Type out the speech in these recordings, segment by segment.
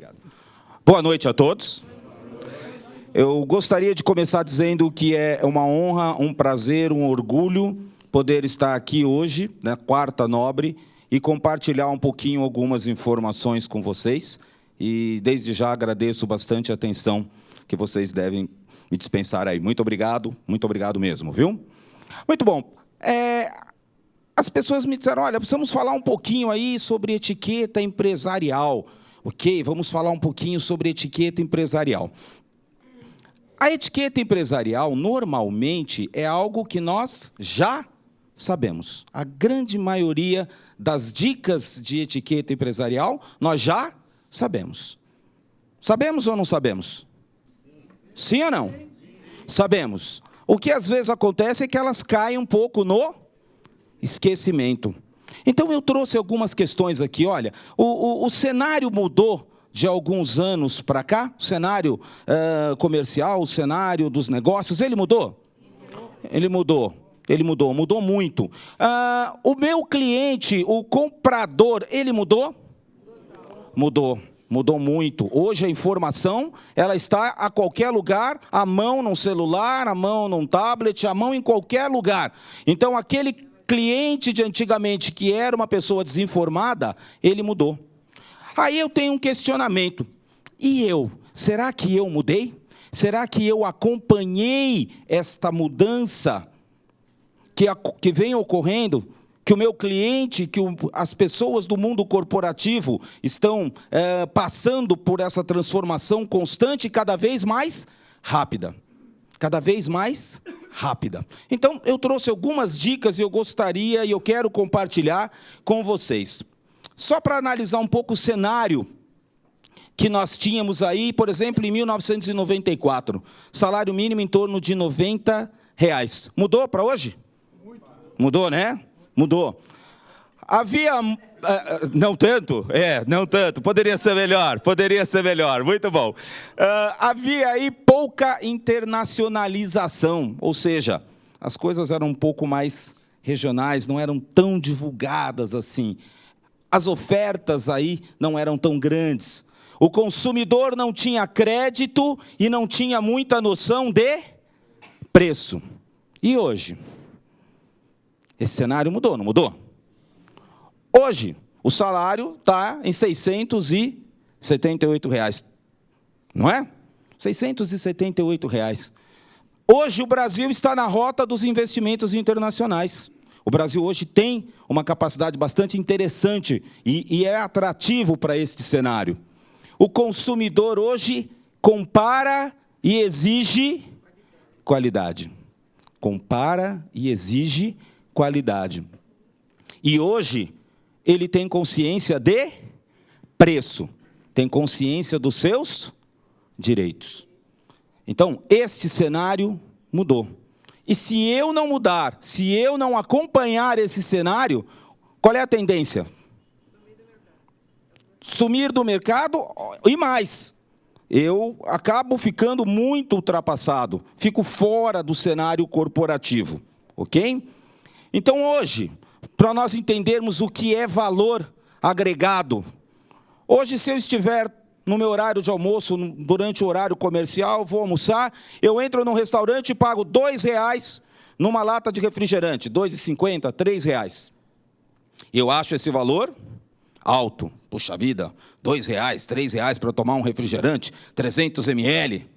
Obrigado. Boa noite a todos. Eu gostaria de começar dizendo que é uma honra, um prazer, um orgulho poder estar aqui hoje, na Quarta Nobre, e compartilhar um pouquinho algumas informações com vocês. E, desde já, agradeço bastante a atenção que vocês devem me dispensar aí. Muito obrigado mesmo, viu? Muito bom. As pessoas me disseram, olha, precisamos falar um pouquinho aí sobre etiqueta empresarial. Ok, vamos falar um pouquinho sobre etiqueta empresarial. A etiqueta empresarial, normalmente, é algo que nós já sabemos. A grande maioria das dicas de etiqueta empresarial, nós já sabemos. Sabemos ou não sabemos? Sim ou não? Sabemos. O que às vezes acontece é que elas caem um pouco no esquecimento. Então, eu trouxe algumas questões aqui. Olha, o cenário mudou de alguns anos para cá, o cenário comercial, o cenário dos negócios, ele mudou? Ele mudou muito. O meu cliente, o comprador, ele mudou? Mudou muito. Hoje a informação, ela está a qualquer lugar, à mão num celular, à mão num tablet, à mão em qualquer lugar. Então, aquele cliente de antigamente, que era uma pessoa desinformada, ele mudou. Aí eu tenho um questionamento. E eu? Será que eu mudei? Será que eu acompanhei esta mudança que vem ocorrendo? Que o meu cliente, que as pessoas do mundo corporativo estão passando por essa transformação constante e cada vez mais rápida. Cada vez mais rápida. Então, eu trouxe algumas dicas e eu quero compartilhar com vocês. Só para analisar um pouco o cenário que nós tínhamos aí, por exemplo, em 1994, salário mínimo em torno de R$90. Mudou para hoje? Mudou, né? Mudou. Havia... não tanto? Não tanto. Poderia ser melhor, muito bom. Havia aí pouca internacionalização, ou seja, as coisas eram um pouco mais regionais, não eram tão divulgadas assim. As ofertas aí não eram tão grandes. O consumidor não tinha crédito e não tinha muita noção de preço. E hoje? Esse cenário mudou, não mudou? Hoje, o salário está em R$678, não é? R$678. Hoje, o Brasil está na rota dos investimentos internacionais. O Brasil hoje tem uma capacidade bastante interessante e é atrativo para este cenário. O consumidor hoje compara e exige qualidade. Compara e exige qualidade. E hoje, ele tem consciência de preço, tem consciência dos seus direitos. Então, este cenário mudou. E se eu não mudar, se eu não acompanhar esse cenário, qual é a tendência? Sumir do mercado e mais. Eu acabo ficando muito ultrapassado, fico fora do cenário corporativo, ok? Então, hoje, para nós entendermos o que é valor agregado, hoje, se eu estiver no meu horário de almoço, durante o horário comercial, vou almoçar, eu entro num restaurante e pago R$2 numa lata de refrigerante, R$2,50, R$3. Eu acho esse valor alto. Puxa vida, R$2, R$3 para tomar um refrigerante, 300 ml.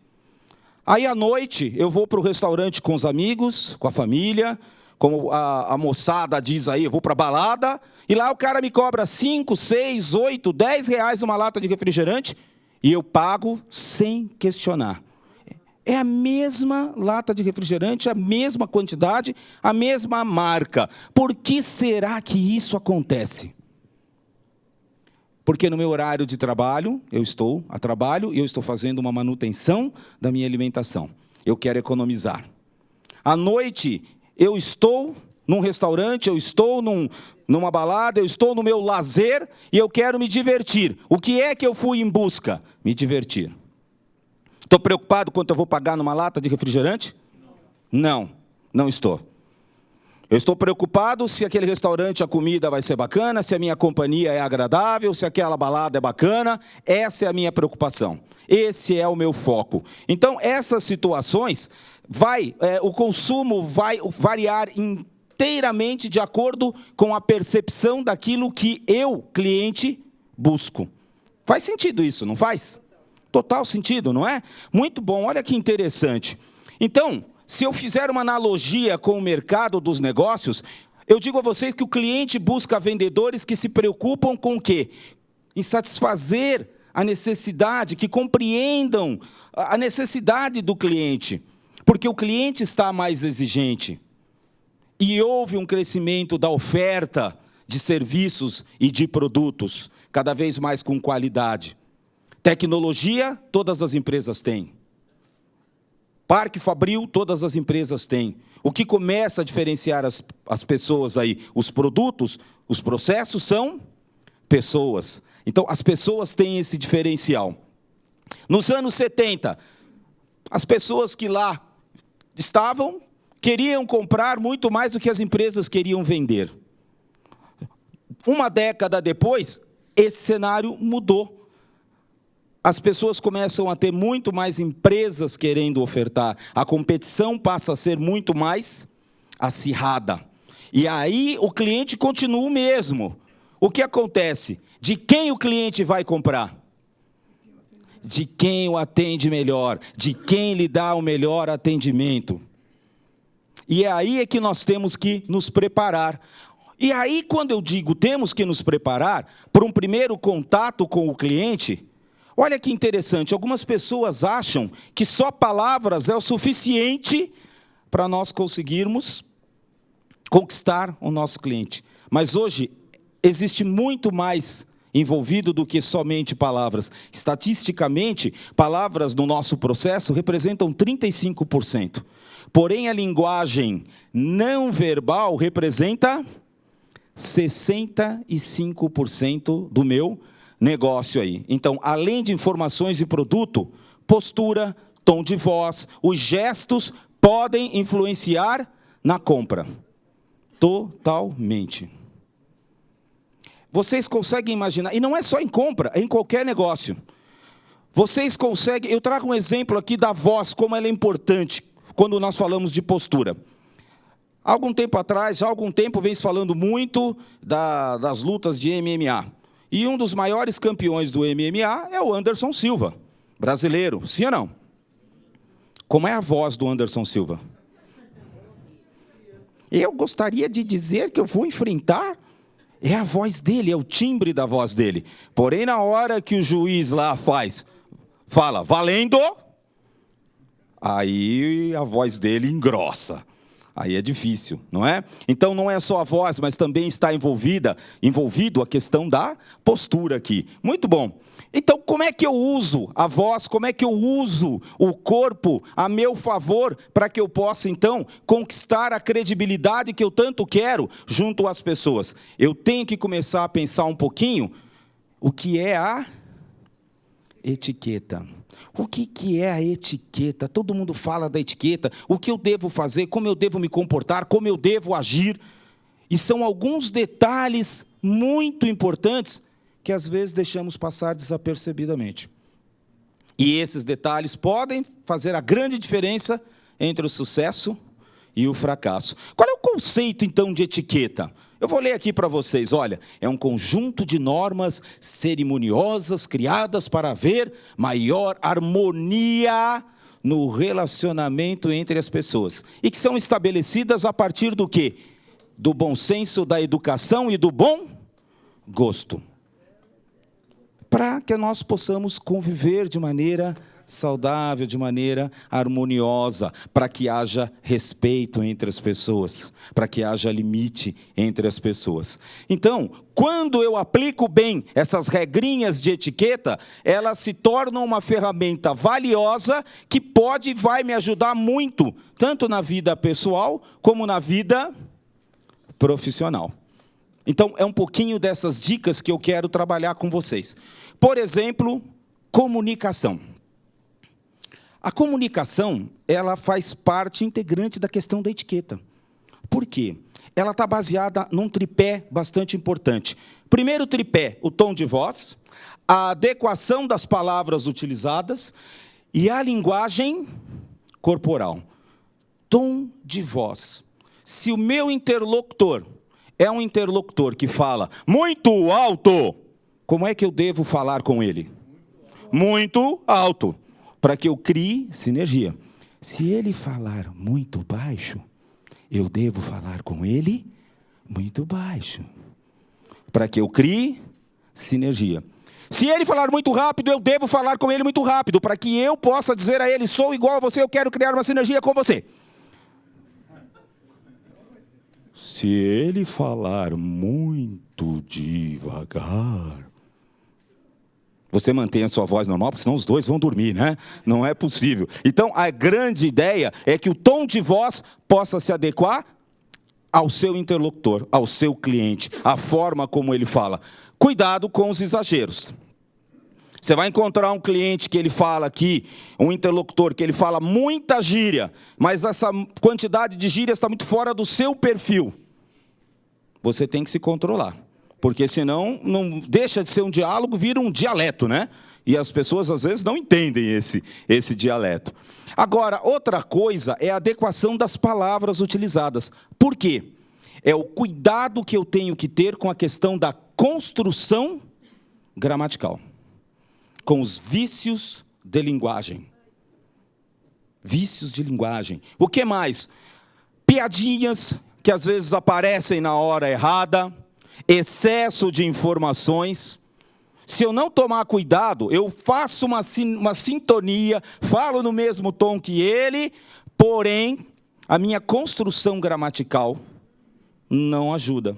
Aí, à noite, eu vou para o restaurante com os amigos, com a família, como a moçada diz aí, eu vou para a balada, e lá o cara me cobra 5, 6, 8, R$10 numa lata de refrigerante, e eu pago sem questionar. É a mesma lata de refrigerante, a mesma quantidade, a mesma marca. Por que será que isso acontece? Porque no meu horário de trabalho, eu estou a trabalho e eu estou fazendo uma manutenção da minha alimentação. Eu quero economizar. À noite, eu estou num restaurante, eu estou numa balada, eu estou no meu lazer e eu quero me divertir. O que é que eu fui em busca? Me divertir. Estou preocupado quanto eu vou pagar numa lata de refrigerante? Não, não estou. Eu estou preocupado se aquele restaurante, a comida vai ser bacana, se a minha companhia é agradável, se aquela balada é bacana. Essa é a minha preocupação. Esse é o meu foco. Então, essas situações, o consumo vai variar inteiramente de acordo com a percepção daquilo que eu, cliente, busco. Faz sentido isso, não faz? Total sentido, não é? Muito bom, olha que interessante. Então, se eu fizer uma analogia com o mercado dos negócios, eu digo a vocês que o cliente busca vendedores que se preocupam com o quê? Em satisfazer a necessidade, que compreendam a necessidade do cliente. Porque o cliente está mais exigente. E houve um crescimento da oferta de serviços e de produtos, cada vez mais com qualidade. Tecnologia, todas as empresas têm. Parque fabril, todas as empresas têm. O que começa a diferenciar as pessoas aí? Os produtos, os processos são pessoas. Então, as pessoas têm esse diferencial. Nos anos 70, as pessoas que lá estavam, queriam comprar muito mais do que as empresas queriam vender. Uma década depois, esse cenário mudou. As pessoas começam a ter muito mais empresas querendo ofertar. A competição passa a ser muito mais acirrada. E aí o cliente continua o mesmo. O que acontece? De quem o cliente vai comprar? De quem o atende melhor, de quem lhe dá o melhor atendimento. E é aí que nós temos que nos preparar. E aí, quando eu digo temos que nos preparar para um primeiro contato com o cliente, olha que interessante, algumas pessoas acham que só palavras é o suficiente para nós conseguirmos conquistar o nosso cliente. Mas hoje existe muito mais envolvido do que somente palavras. Estatisticamente, palavras no nosso processo representam 35%. Porém, a linguagem não verbal representa 65% do meu negócio aí. Então, além de informações e produto, postura, tom de voz, os gestos podem influenciar na compra. Totalmente. Vocês conseguem imaginar, e não é só em compra, é em qualquer negócio. Vocês conseguem, eu trago um exemplo aqui da voz, como ela é importante, quando nós falamos de postura. Há algum tempo atrás, já há algum tempo, vem se falando muito das lutas de MMA. E um dos maiores campeões do MMA é o Anderson Silva, brasileiro, sim ou não? Como é a voz do Anderson Silva? Eu gostaria de dizer que eu vou enfrentar, é a voz dele, é o timbre da voz dele. Porém, na hora que o juiz lá fala, valendo, aí a voz dele engrossa. Aí é difícil, não é? Então, não é só a voz, mas também está envolvido a questão da postura aqui. Muito bom. Então, como é que eu uso a voz, como é que eu uso o corpo a meu favor para que eu possa, então, conquistar a credibilidade que eu tanto quero junto às pessoas? Eu tenho que começar a pensar um pouquinho o que é a etiqueta. O que é a etiqueta? Todo mundo fala da etiqueta, o que eu devo fazer, como eu devo me comportar, como eu devo agir. E são alguns detalhes muito importantes que às vezes deixamos passar desapercebidamente. E esses detalhes podem fazer a grande diferença entre o sucesso e o fracasso. Qual é o conceito, então, de etiqueta? Eu vou ler aqui para vocês, olha, é um conjunto de normas cerimoniosas criadas para haver maior harmonia no relacionamento entre as pessoas. E que são estabelecidas a partir do quê? Do bom senso, da educação e do bom gosto. Para que nós possamos conviver de maneira saudável, de maneira harmoniosa, para que haja respeito entre as pessoas, para que haja limite entre as pessoas. Então, quando eu aplico bem essas regrinhas de etiqueta, elas se tornam uma ferramenta valiosa que pode e vai me ajudar muito, tanto na vida pessoal como na vida profissional. Então, é um pouquinho dessas dicas que eu quero trabalhar com vocês. Por exemplo, comunicação. A comunicação, ela faz parte integrante da questão da etiqueta. Por quê? Ela está baseada num tripé bastante importante. Primeiro tripé, o tom de voz, a adequação das palavras utilizadas e a linguagem corporal. Tom de voz. Se o meu interlocutor é um interlocutor que fala muito alto, como é que eu devo falar com ele? Muito alto, para que eu crie sinergia. Se ele falar muito baixo, eu devo falar com ele muito baixo, para que eu crie sinergia. Se ele falar muito rápido, eu devo falar com ele muito rápido, para que eu possa dizer a ele, sou igual a você, eu quero criar uma sinergia com você. Se ele falar muito devagar, você mantém a sua voz normal, porque senão os dois vão dormir, né? Não é possível. Então, a grande ideia é que o tom de voz possa se adequar ao seu interlocutor, ao seu cliente, à forma como ele fala. Cuidado com os exageros. Você vai encontrar um cliente que ele fala aqui, um interlocutor que ele fala muita gíria, mas essa quantidade de gírias está muito fora do seu perfil. Você tem que se controlar. Porque senão não deixa de ser um diálogo, vira um dialeto, né? E as pessoas às vezes não entendem esse dialeto. Agora, outra coisa é a adequação das palavras utilizadas. Por quê? É o cuidado que eu tenho que ter com a questão da construção gramatical. Com os vícios de linguagem. Vícios de linguagem. O que mais? Piadinhas que às vezes aparecem na hora errada. Excesso de informações. Se eu não tomar cuidado, eu faço uma sintonia, falo no mesmo tom que ele, porém, a minha construção gramatical não ajuda.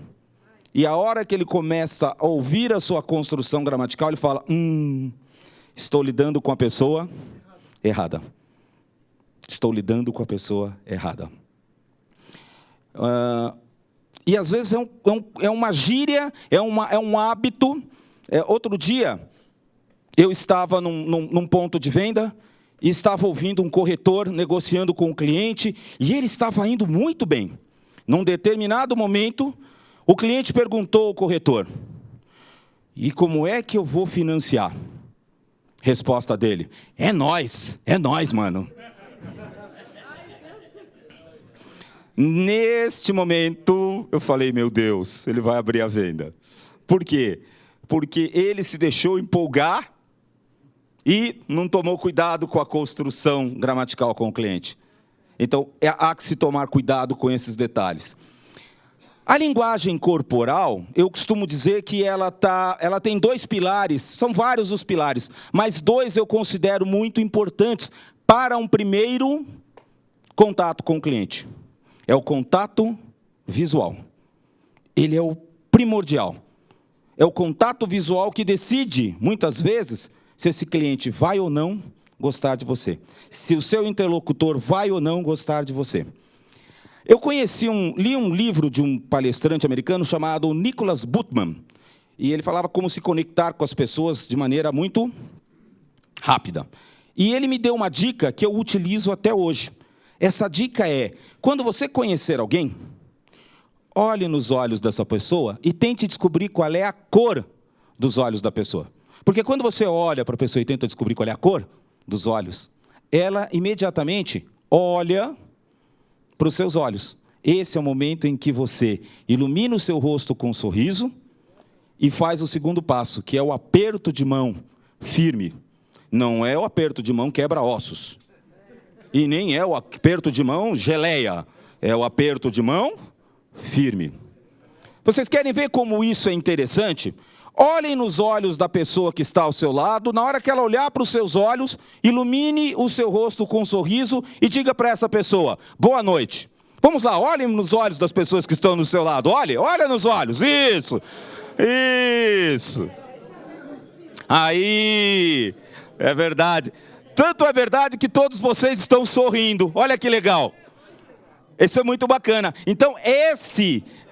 E a hora que ele começa a ouvir a sua construção gramatical, ele fala, estou lidando com a pessoa errada. Estou lidando com a pessoa errada. E às vezes é uma gíria, é um hábito. Outro dia, eu estava num ponto de venda e estava ouvindo um corretor negociando com o cliente e ele estava indo muito bem. Num determinado momento, o cliente perguntou ao corretor, e como é que eu vou financiar? Resposta dele, é nós, mano. Neste momento, eu falei, meu Deus, ele vai abrir a venda. Por quê? Porque ele se deixou empolgar e não tomou cuidado com a construção gramatical com o cliente. Então, há que se tomar cuidado com esses detalhes. A linguagem corporal, eu costumo dizer que ela tem dois pilares, são vários os pilares, mas dois eu considero muito importantes para um primeiro contato com o cliente. É o contato visual. Ele é o primordial. É o contato visual que decide, muitas vezes, se esse cliente vai ou não gostar de você. Se o seu interlocutor vai ou não gostar de você. Eu li um livro de um palestrante americano chamado Nicholas Butman. E ele falava como se conectar com as pessoas de maneira muito rápida. E ele me deu uma dica que eu utilizo até hoje. Essa dica é, quando você conhecer alguém, olhe nos olhos dessa pessoa e tente descobrir qual é a cor dos olhos da pessoa. Porque quando você olha para a pessoa e tenta descobrir qual é a cor dos olhos, ela imediatamente olha para os seus olhos. Esse é o momento em que você ilumina o seu rosto com um sorriso e faz o segundo passo, que é o aperto de mão firme. Não é o aperto de mão quebra-ossos. E nem é o aperto de mão geleia. É o aperto de mão firme. Vocês querem ver como isso é interessante? Olhem nos olhos da pessoa que está ao seu lado. Na hora que ela olhar para os seus olhos, ilumine o seu rosto com um sorriso e diga para essa pessoa, boa noite. Vamos lá, olhem nos olhos das pessoas que estão no seu lado. Olha nos olhos. Isso. Aí, é verdade. Tanto é verdade que todos vocês estão sorrindo. Olha que legal. Isso é muito bacana. Então,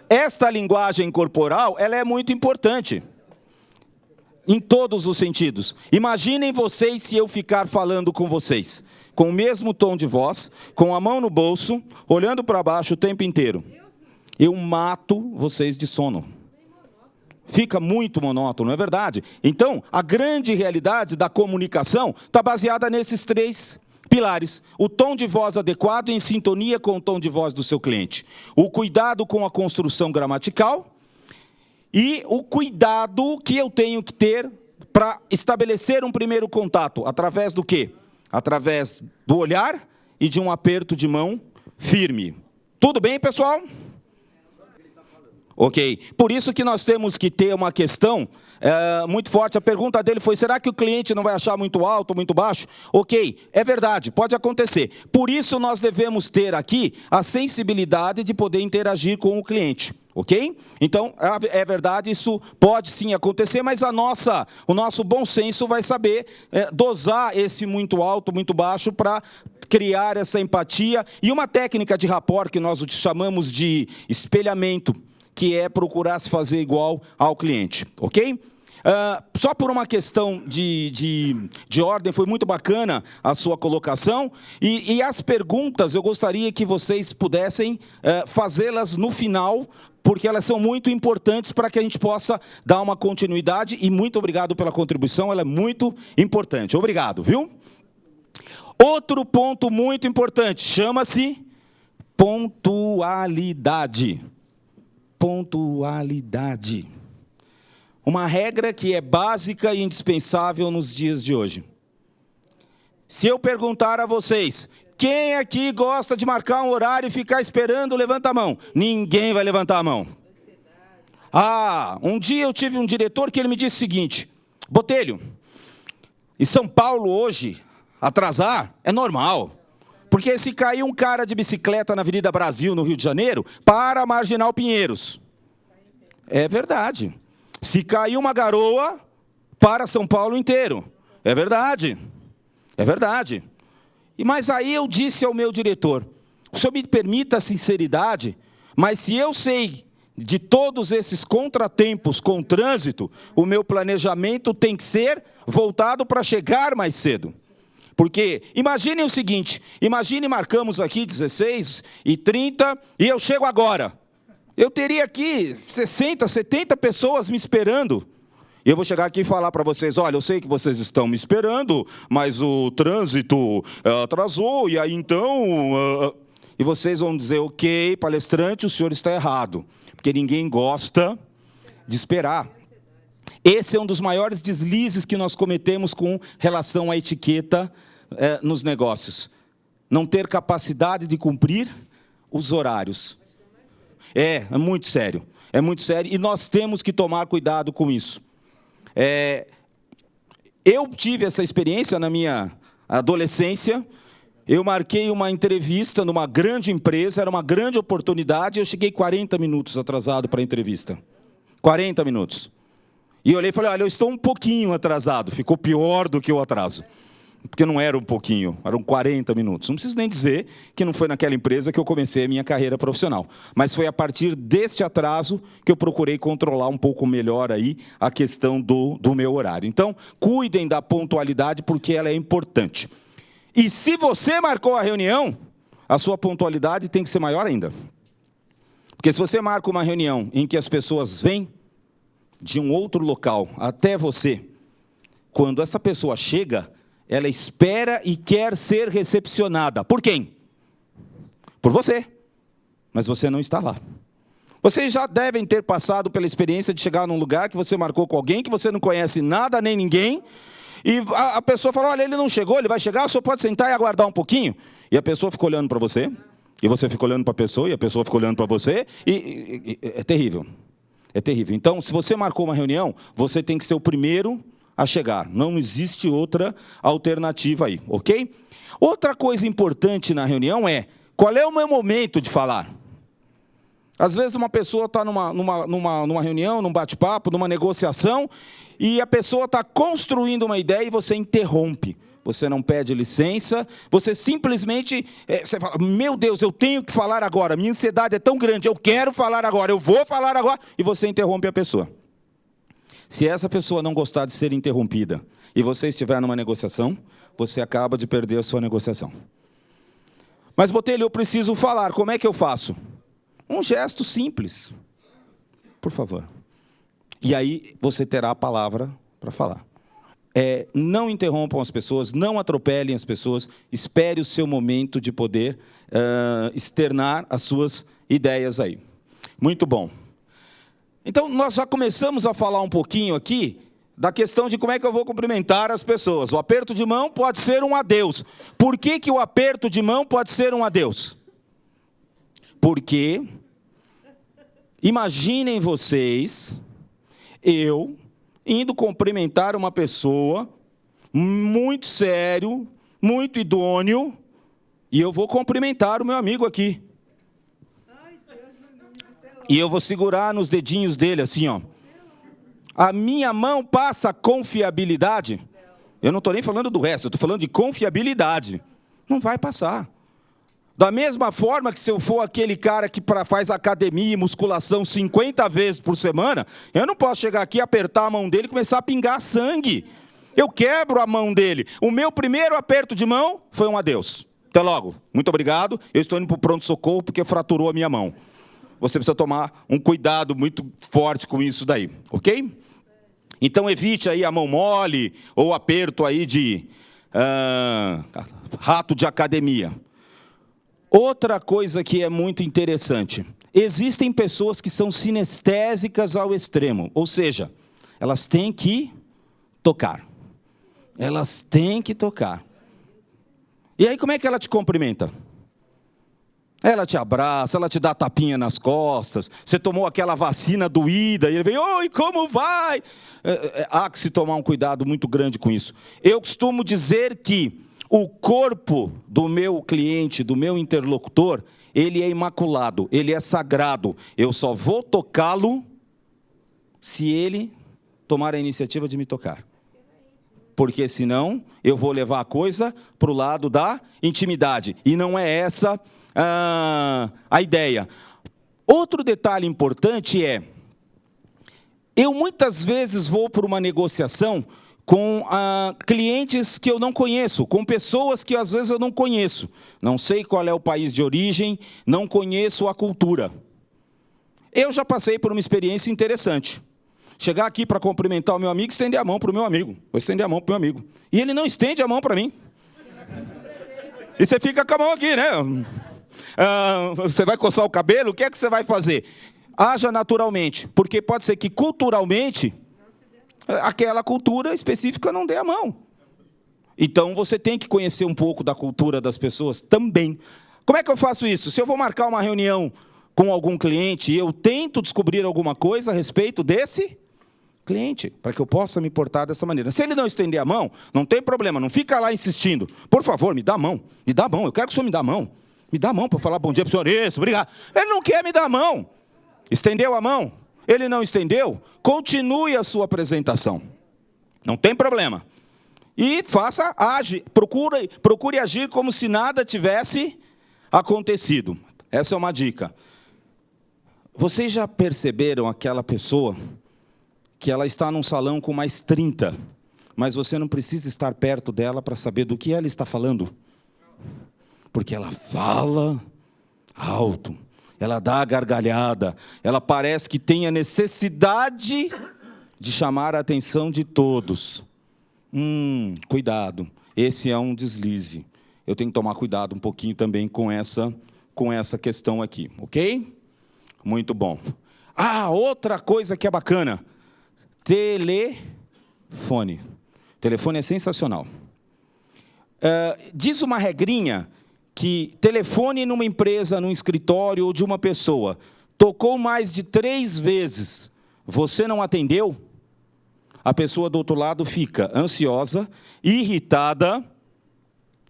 esta linguagem corporal, ela é muito importante. Em todos os sentidos. Imaginem vocês se eu ficar falando com vocês. Com o mesmo tom de voz, com a mão no bolso, olhando para baixo o tempo inteiro. eu mato vocês de sono. Fica muito monótono, não é verdade? Então, a grande realidade da comunicação está baseada nesses 3 pilares. O tom de voz adequado em sintonia com o tom de voz do seu cliente. O cuidado com a construção gramatical. E o cuidado que eu tenho que ter para estabelecer um primeiro contato. Através do quê? Através do olhar e de um aperto de mão firme. Tudo bem, pessoal? Ok. Por isso que nós temos que ter uma questão muito forte. A pergunta dele foi, será que o cliente não vai achar muito alto ou muito baixo? Ok, é verdade, pode acontecer. Por isso nós devemos ter aqui a sensibilidade de poder interagir com o cliente. Ok? Então, é verdade, isso pode sim acontecer, mas o nosso bom senso vai saber dosar esse muito alto, muito baixo para criar essa empatia. E uma técnica de rapport que nós chamamos de espelhamento, que é procurar se fazer igual ao cliente, ok? Só por uma questão de ordem, foi muito bacana a sua colocação, e as perguntas eu gostaria que vocês pudessem fazê-las no final, porque elas são muito importantes para que a gente possa dar uma continuidade, e muito obrigado pela contribuição, ela é muito importante. Obrigado, viu? Outro ponto muito importante, chama-se pontualidade. Pontualidade. Uma regra que é básica e indispensável nos dias de hoje. Se eu perguntar a vocês, quem aqui gosta de marcar um horário e ficar esperando, levanta a mão. Ninguém vai levantar a mão. Um dia eu tive um diretor que ele me disse o seguinte, Botelho, em São Paulo hoje, atrasar é normal. Porque se cair um cara de bicicleta na Avenida Brasil, no Rio de Janeiro, para a Marginal Pinheiros. É verdade. Se cair uma garoa, para São Paulo inteiro. É verdade. É verdade. Mas aí eu disse ao meu diretor, o senhor me permita a sinceridade, mas se eu sei de todos esses contratempos com o trânsito, o meu planejamento tem que ser voltado para chegar mais cedo. Porque, imaginem o seguinte, marcamos aqui 16h30 e eu chego agora. Eu teria aqui 60, 70 pessoas me esperando. E eu vou chegar aqui e falar para vocês, olha, eu sei que vocês estão me esperando, mas o trânsito atrasou, e aí então... E vocês vão dizer, ok, palestrante, o senhor está errado. Porque ninguém gosta de esperar. Esse é um dos maiores deslizes que nós cometemos com relação à etiqueta nos negócios. Não ter capacidade de cumprir os horários. É muito sério. É muito sério e nós temos que tomar cuidado com isso. Eu tive essa experiência na minha adolescência. Eu marquei uma entrevista numa grande empresa, era uma grande oportunidade, eu cheguei 40 minutos atrasado para a entrevista. 40 minutos. E eu olhei e falei, olha, eu estou um pouquinho atrasado. Ficou pior do que o atraso. Porque não era um pouquinho, eram 40 minutos. Não preciso nem dizer que não foi naquela empresa que eu comecei a minha carreira profissional. Mas foi a partir deste atraso que eu procurei controlar um pouco melhor aí a questão do meu horário. Então, cuidem da pontualidade porque ela é importante. E se você marcou a reunião, a sua pontualidade tem que ser maior ainda. Porque se você marca uma reunião em que as pessoas vêm de um outro local até você, quando essa pessoa chega, ela espera e quer ser recepcionada. Por quem? Por você. Mas você não está lá. Vocês já devem ter passado pela experiência de chegar num lugar que você marcou com alguém, que você não conhece nada nem ninguém, e a pessoa fala, olha, ele não chegou, ele vai chegar, o senhor pode sentar e aguardar um pouquinho? E a pessoa fica olhando para você, e você fica olhando para a pessoa, e a pessoa fica olhando para você, e é terrível. É terrível. Então, se você marcou uma reunião, você tem que ser o primeiro a chegar. Não existe outra alternativa aí, ok? Outra coisa importante na reunião é, qual é o meu momento de falar? Às vezes uma pessoa está numa reunião, num bate-papo, numa negociação, e a pessoa está construindo uma ideia e você interrompe. Você não pede licença, você simplesmente, você fala, meu Deus, eu tenho que falar agora, minha ansiedade é tão grande, eu quero falar agora, eu vou falar agora, e você interrompe a pessoa. Se essa pessoa não gostar de ser interrompida, e você estiver numa negociação, você acaba de perder a sua negociação. Mas, Botelho, eu preciso falar, como é que eu faço? Um gesto simples. Por favor. E aí você terá a palavra para falar. Não interrompam as pessoas, não atropelem as pessoas, espere o seu momento de poder externar as suas ideias aí. Muito bom. Então, nós já começamos a falar um pouquinho aqui da questão de como é que eu vou cumprimentar as pessoas. O aperto de mão pode ser um adeus. Por que que o aperto de mão pode ser um adeus? Porque, imaginem vocês, eu indo cumprimentar uma pessoa muito sério, muito idôneo, e eu vou cumprimentar o meu amigo aqui. E eu vou segurar nos dedinhos dele assim, ó. A minha mão passa confiabilidade? Eu não estou nem falando do resto, eu estou falando de confiabilidade. Não vai passar. Da mesma forma que se eu for aquele cara que faz academia e musculação 50 vezes por semana, eu não posso chegar aqui, apertar a mão dele e começar a pingar sangue. Eu quebro a mão dele. O meu primeiro aperto de mão foi um adeus. Até logo. Muito obrigado. Eu estou indo para o pronto-socorro porque fraturou a minha mão. Você precisa tomar um cuidado muito forte com isso daí, ok? Então evite aí a mão mole ou aperto aí de rato de academia. Outra coisa que é muito interessante. Existem pessoas que são sinestésicas ao extremo. Ou seja, elas têm que tocar. Elas têm que tocar. E aí como é que ela te cumprimenta? Ela te abraça, ela te dá tapinha nas costas. Você tomou aquela vacina doída e ele vem, oi, como vai? Há que se tomar um cuidado muito grande com isso. Eu costumo dizer que o corpo do meu cliente, do meu interlocutor, ele é imaculado, ele é sagrado. Eu só vou tocá-lo se ele tomar a iniciativa de me tocar. Porque senão eu vou levar a coisa para o lado da intimidade. E não é essa a ideia. Outro detalhe importante é, eu muitas vezes vou para uma negociação com clientes que eu não conheço, com pessoas que às vezes eu não conheço. Não sei qual é o país de origem, não conheço a cultura. Eu já passei por uma experiência interessante. Chegar aqui para cumprimentar o meu amigo, estender a mão para o meu amigo. Vou estender a mão para o meu amigo. E ele não estende a mão para mim. E você fica com a mão aqui, né? Você vai coçar o cabelo, o que é que você vai fazer? Haja naturalmente, porque pode ser que culturalmente aquela cultura específica não dê a mão. Então, você tem que conhecer um pouco da cultura das pessoas também. Como é que eu faço isso? Se eu vou marcar uma reunião com algum cliente, eu tento descobrir alguma coisa a respeito desse cliente, para que eu possa me portar dessa maneira. Se ele não estender a mão, não tem problema, não fica lá insistindo. Por favor, me dá a mão, eu quero que o senhor me dê a mão. Me dá a mão para falar bom dia para o senhor. Isso, obrigado. Ele não quer me dar a mão. Estendeu a mão? Ele não estendeu? Continue a sua apresentação. Não tem problema. E age, procure agir como se nada tivesse acontecido. Essa é uma dica. Vocês já perceberam aquela pessoa que ela está num salão com mais 30, mas você não precisa estar perto dela para saber do que ela está falando? Porque ela fala alto. Ela dá a gargalhada, ela parece que tem a necessidade de chamar a atenção de todos. Cuidado, esse é um deslize. Eu tenho que tomar cuidado um pouquinho também com essa questão aqui, ok? Muito bom. Outra coisa que é bacana, telefone. Telefone é sensacional. Diz uma regrinha que telefone numa empresa, num escritório ou de uma pessoa, tocou mais de 3 vezes, você não atendeu, a pessoa do outro lado fica ansiosa, irritada,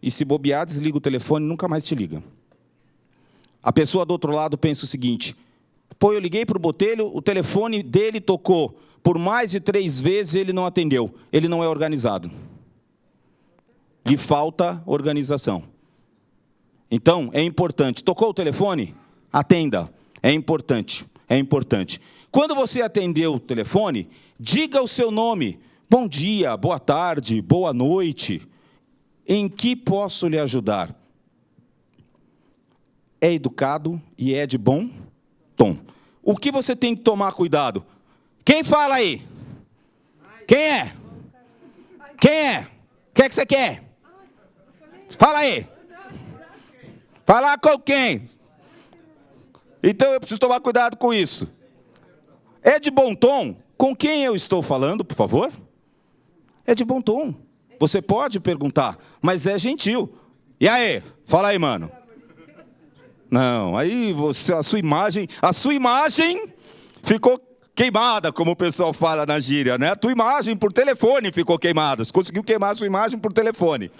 e se bobear, desliga o telefone e nunca mais te liga. A pessoa do outro lado pensa o seguinte, eu liguei para o Botelho, o telefone dele tocou por mais de 3 vezes, ele não atendeu, ele não é organizado. Lhe falta organização. Então, é importante. Tocou o telefone? Atenda. É importante. É importante. Quando você atendeu o telefone, diga o seu nome. Bom dia, boa tarde, boa noite. Em que posso lhe ajudar? É educado e é de bom Tom. O que você tem que tomar cuidado? Quem fala aí? Quem é? Quem é? O que é que você quer? Fala aí. Falar com quem? Então eu preciso tomar cuidado com isso. É de bom tom? Com quem eu estou falando, por favor? É de bom tom. Você pode perguntar, mas é gentil. E aí? Fala aí, mano. Não, aí a sua imagem ficou queimada, como o pessoal fala na gíria, né? A tua imagem por telefone ficou queimada. Você conseguiu queimar a sua imagem por telefone.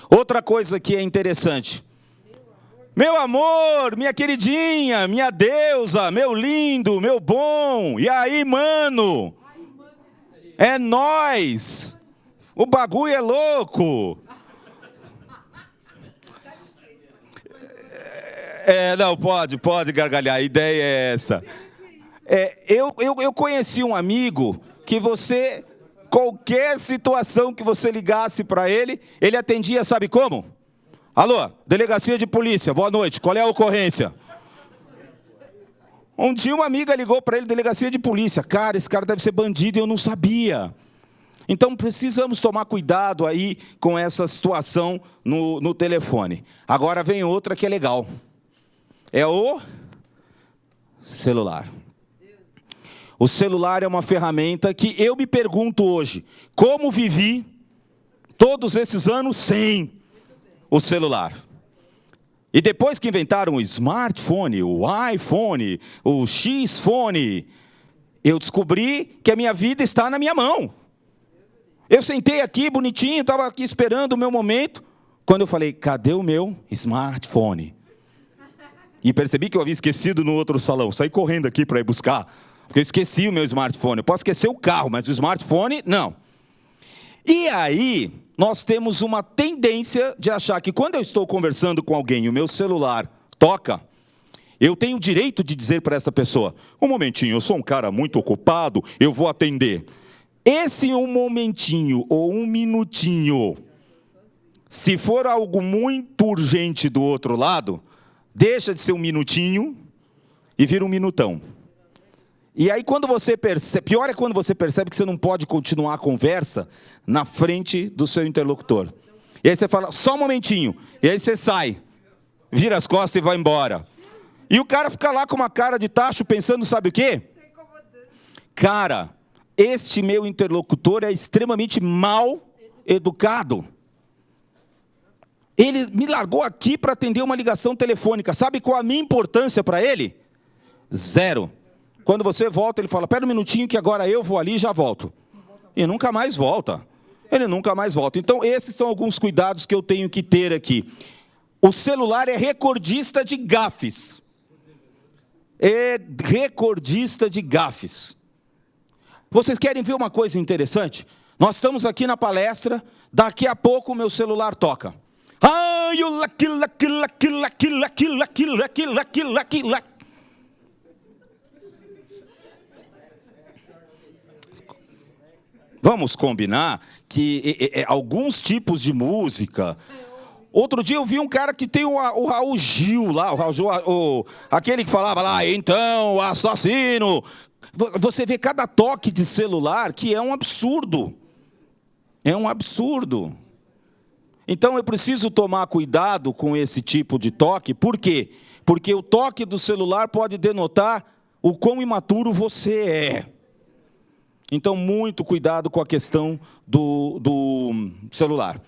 Outra coisa que é interessante. Meu amor, minha queridinha, minha deusa, meu lindo, meu bom. E aí, mano? É nóis. O bagulho é louco. Não, pode gargalhar, a ideia é essa. Eu conheci um amigo que qualquer situação que você ligasse para ele atendia, sabe como? Alô, delegacia de polícia, boa noite, qual é a ocorrência? Um dia uma amiga ligou para ele, delegacia de polícia. Cara, esse cara deve ser bandido e eu não sabia. Então precisamos tomar cuidado aí com essa situação no telefone. Agora vem outra que é legal. É o celular. O celular é uma ferramenta que eu me pergunto hoje, como vivi todos esses anos sem o celular? E depois que inventaram o smartphone, o iPhone, o X-phone, eu descobri que a minha vida está na minha mão. Eu sentei aqui bonitinho, estava aqui esperando o meu momento, quando eu falei, cadê o meu smartphone? E percebi que eu havia esquecido no outro salão. Saí correndo aqui para ir buscar, porque eu esqueci o meu smartphone. Eu posso esquecer o carro, mas o smartphone, não. E aí, nós temos uma tendência de achar que quando eu estou conversando com alguém e o meu celular toca, eu tenho o direito de dizer para essa pessoa, um momentinho, eu sou um cara muito ocupado, eu vou atender. Esse um momentinho ou um minutinho, se for algo muito urgente do outro lado, deixa de ser um minutinho e vira um minutão. E aí quando você percebe, pior é quando você percebe que você não pode continuar a conversa na frente do seu interlocutor. E aí você fala, só um momentinho. E aí você sai, vira as costas e vai embora. E o cara fica lá com uma cara de tacho pensando, sabe o quê? Cara, este meu interlocutor é extremamente mal educado. Ele me largou aqui para atender uma ligação telefônica. Sabe qual a minha importância para ele? Zero. Quando você volta, ele fala, pera um minutinho que agora eu vou ali e já volto. E nunca mais volta. Ele nunca mais volta. Então, esses são alguns cuidados que eu tenho que ter aqui. O celular é recordista de gafes. É recordista de gafes. Vocês querem ver uma coisa interessante? Nós estamos aqui na palestra, daqui a pouco o meu celular toca. Ai, o lucky. Vamos combinar que alguns tipos de música... Outro dia eu vi um cara que tem o Raul Gil lá, aquele que falava lá, então, assassino. Você vê cada toque de celular que é um absurdo. É um absurdo. Então eu preciso tomar cuidado com esse tipo de toque. Por quê? Porque o toque do celular pode denotar o quão imaturo você é. Então, muito cuidado com a questão do celular.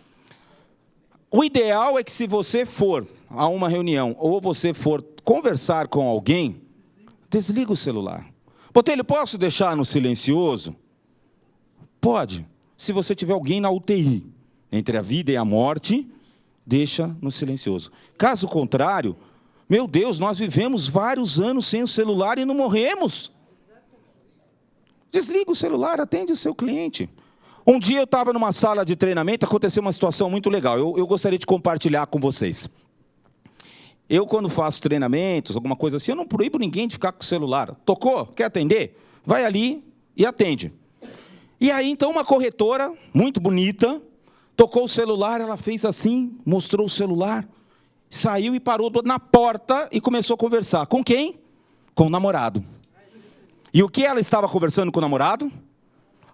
O ideal é que se você for a uma reunião ou você for conversar com alguém, desliga o celular. Botelho, posso deixar no silencioso? Pode. Se você tiver alguém na UTI, entre a vida e a morte, deixa no silencioso. Caso contrário, meu Deus, nós vivemos vários anos sem o celular e não morremos. Desliga o celular, atende o seu cliente. Um dia eu estava numa sala de treinamento, aconteceu uma situação muito legal. Eu gostaria de compartilhar com vocês. Eu, quando faço treinamentos, alguma coisa assim, eu não proíbo ninguém de ficar com o celular. Tocou? Quer atender? Vai ali e atende. E aí, então, uma corretora, muito bonita, tocou o celular, ela fez assim, mostrou o celular, saiu e parou na porta e começou a conversar. Com quem? com o namorado. E o que ela estava conversando com o namorado?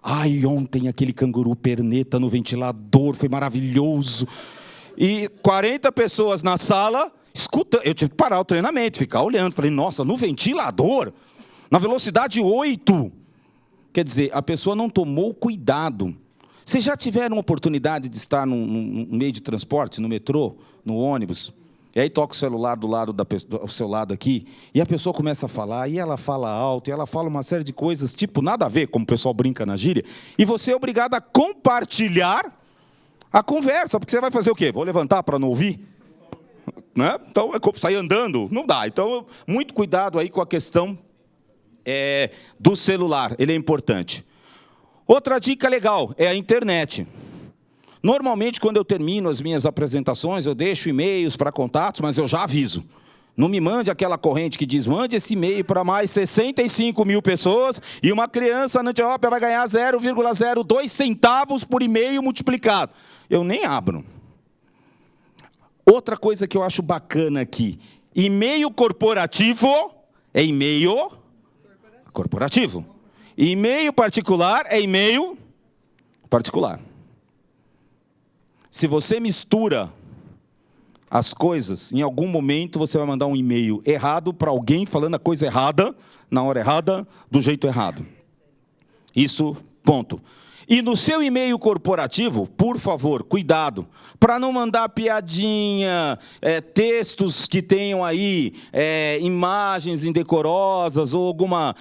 Ai, ontem aquele canguru perneta no ventilador, foi maravilhoso. E 40 pessoas na sala, escutando. Eu tive que parar o treinamento, ficar olhando. Falei, nossa, no ventilador? Na velocidade 8. Quer dizer, a pessoa não tomou cuidado. Vocês já tiveram oportunidade de estar num meio de transporte, no metrô, no ônibus? E aí toca o celular ao seu lado aqui, e a pessoa começa a falar, e ela fala alto, e ela fala uma série de coisas, tipo, nada a ver, como o pessoal brinca na gíria, e você é obrigado a compartilhar a conversa, porque você vai fazer o quê? Vou levantar para não ouvir? Né? Então, sair andando? Não dá. Então, muito cuidado aí com a questão do celular, ele é importante. Outra dica legal é a internet. Normalmente, quando eu termino as minhas apresentações, eu deixo e-mails para contatos, mas eu já aviso. Não me mande aquela corrente que diz, mande esse e-mail para mais 65 mil pessoas e uma criança na Etiópia vai ganhar 0,02 centavos por e-mail multiplicado. Eu nem abro. Outra coisa que eu acho bacana aqui, e-mail corporativo é e-mail corporativo. E-mail particular é e-mail particular. Se você mistura as coisas, em algum momento você vai mandar um e-mail errado para alguém falando a coisa errada, na hora errada, do jeito errado. Isso, ponto. E no seu e-mail corporativo, por favor, cuidado, para não mandar piadinha, textos que tenham aí imagens indecorosas ou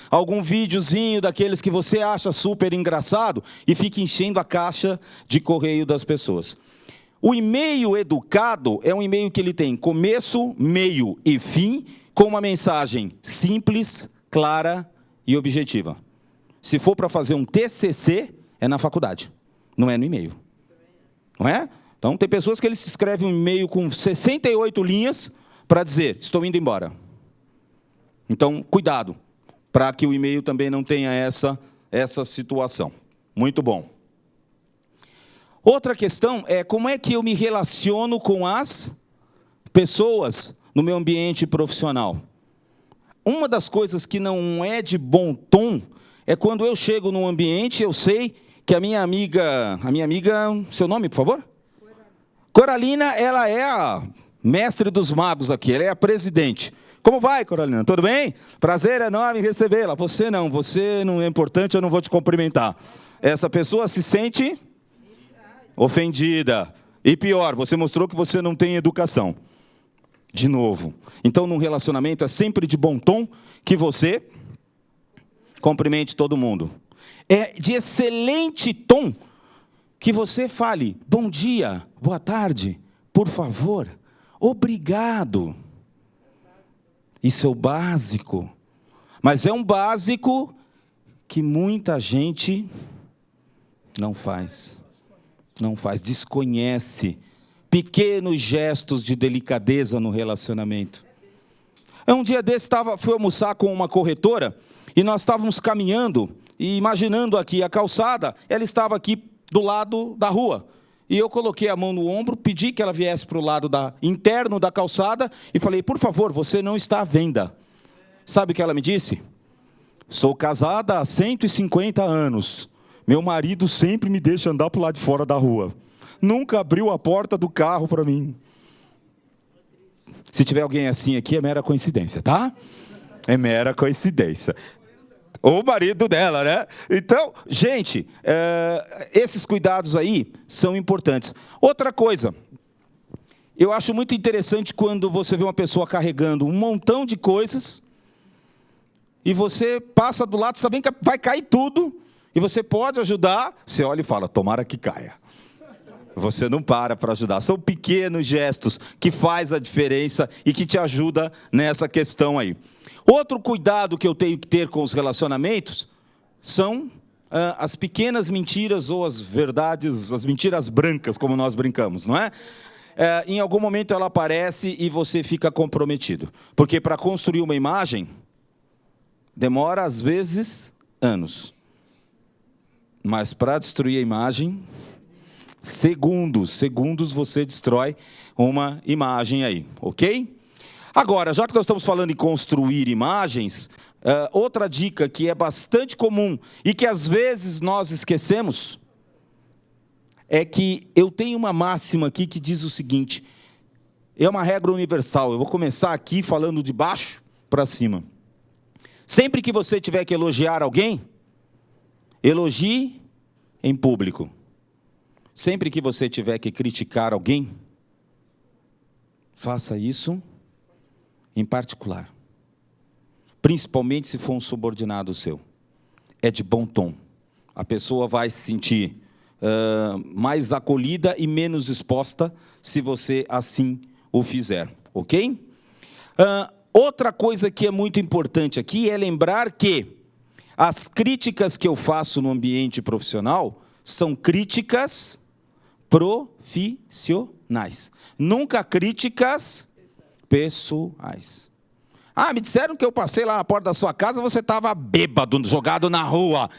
algum videozinho daqueles que você acha super engraçado e fique enchendo a caixa de correio das pessoas. O e-mail educado é um e-mail que ele tem começo, meio e fim, com uma mensagem simples, clara e objetiva. Se for para fazer um TCC, é na faculdade, não é no e-mail. Não é? Então, tem pessoas que eles escrevem um e-mail com 68 linhas para dizer, estou indo embora. Então, cuidado, para que o e-mail também não tenha essa situação. Muito bom. Outra questão é como é que eu me relaciono com as pessoas no meu ambiente profissional. Uma das coisas que não é de bom tom é quando eu chego num ambiente, eu sei que a minha amiga, seu nome, por favor? Coralina, ela é a mestre dos magos aqui, ela é a presidente. Como vai, Coralina? Tudo bem? Prazer enorme recebê-la. Você não é importante, eu não vou te cumprimentar. Essa pessoa se sente ofendida. E pior, você mostrou que você não tem educação. De novo. Então, num relacionamento, é sempre de bom tom que você cumprimente todo mundo. É de excelente tom que você fale, bom dia, boa tarde, por favor, obrigado. Isso é o básico. Mas é um básico que muita gente não faz. Não faz, desconhece pequenos gestos de delicadeza no relacionamento. Um dia desse, fui almoçar com uma corretora, e nós estávamos caminhando, e imaginando aqui a calçada, ela estava aqui do lado da rua. E eu coloquei a mão no ombro, pedi que ela viesse para o lado interno da calçada, e falei, por favor, você não está à venda. Sabe o que ela me disse? Sou casada há 150 anos. Meu marido sempre me deixa andar para o lado de fora da rua. Nunca abriu a porta do carro para mim. Se tiver alguém assim aqui, é mera coincidência, tá? É mera coincidência. O marido dela, né? Então, gente, esses cuidados aí são importantes. Outra coisa, eu acho muito interessante quando você vê uma pessoa carregando um montão de coisas e você passa do lado, sabendo que vai cair tudo, e você pode ajudar, você olha e fala, tomara que caia. Você não para ajudar. São pequenos gestos que faz a diferença e que te ajuda nessa questão aí. Outro cuidado que eu tenho que ter com os relacionamentos são as pequenas mentiras ou as verdades, as mentiras brancas, como nós brincamos, não é? Em algum momento ela aparece e você fica comprometido. Porque para construir uma imagem, demora às vezes anos. Mas para destruir a imagem, segundos você destrói uma imagem aí, ok? Agora, já que nós estamos falando em construir imagens, outra dica que é bastante comum e que às vezes nós esquecemos, é que eu tenho uma máxima aqui que diz o seguinte, é uma regra universal, eu vou começar aqui falando de baixo para cima. Sempre que você tiver que elogiar alguém, elogie em público. Sempre que você tiver que criticar alguém, faça isso em particular. Principalmente se for um subordinado seu. É de bom tom. A pessoa vai se sentir mais acolhida e menos exposta se você assim o fizer. Ok? Outra coisa que é muito importante aqui é lembrar que as críticas que eu faço no ambiente profissional são críticas profissionais. Nunca críticas pessoais. Me disseram que eu passei lá na porta da sua casa, você estava bêbado, jogado na rua.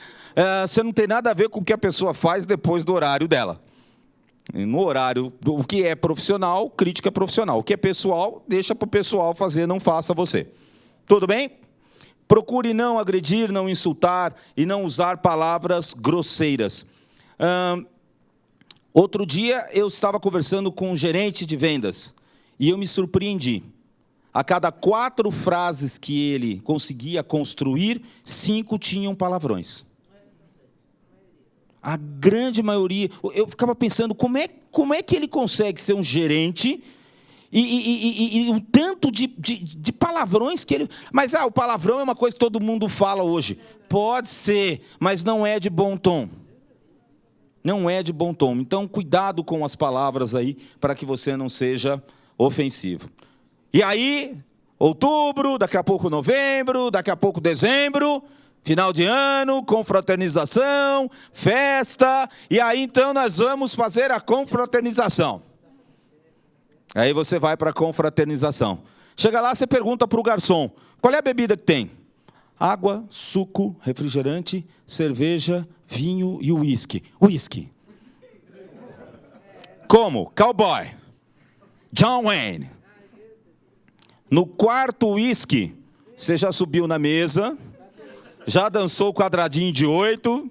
Você não tem nada a ver com o que a pessoa faz depois do horário dela. No horário, o que é profissional, crítica profissional. O que é pessoal, deixa para o pessoal fazer, não faça você. Tudo bem? Procure não agredir, não insultar e não usar palavras grosseiras. Outro dia eu estava conversando com um gerente de vendas e eu me surpreendi. A cada 4 frases que ele conseguia construir, 5 tinham palavrões. A grande maioria, eu ficava pensando, como é que ele consegue ser um gerente e o tanto de palavrões que ele... Mas o palavrão é uma coisa que todo mundo fala hoje. Pode ser, mas não é de bom tom. Não é de bom tom. Então, cuidado com as palavras aí, para que você não seja ofensivo. E aí, outubro, daqui a pouco novembro, daqui a pouco dezembro... Final de ano, confraternização, festa, e aí então nós vamos fazer a confraternização. Aí você vai para a confraternização. Chega lá, você pergunta para o garçom, qual é a bebida que tem? Água, suco, refrigerante, cerveja, vinho e uísque. Uísque. Como? Cowboy. John Wayne. No 4º uísque, você já subiu na mesa... Já dançou o quadradinho de 8,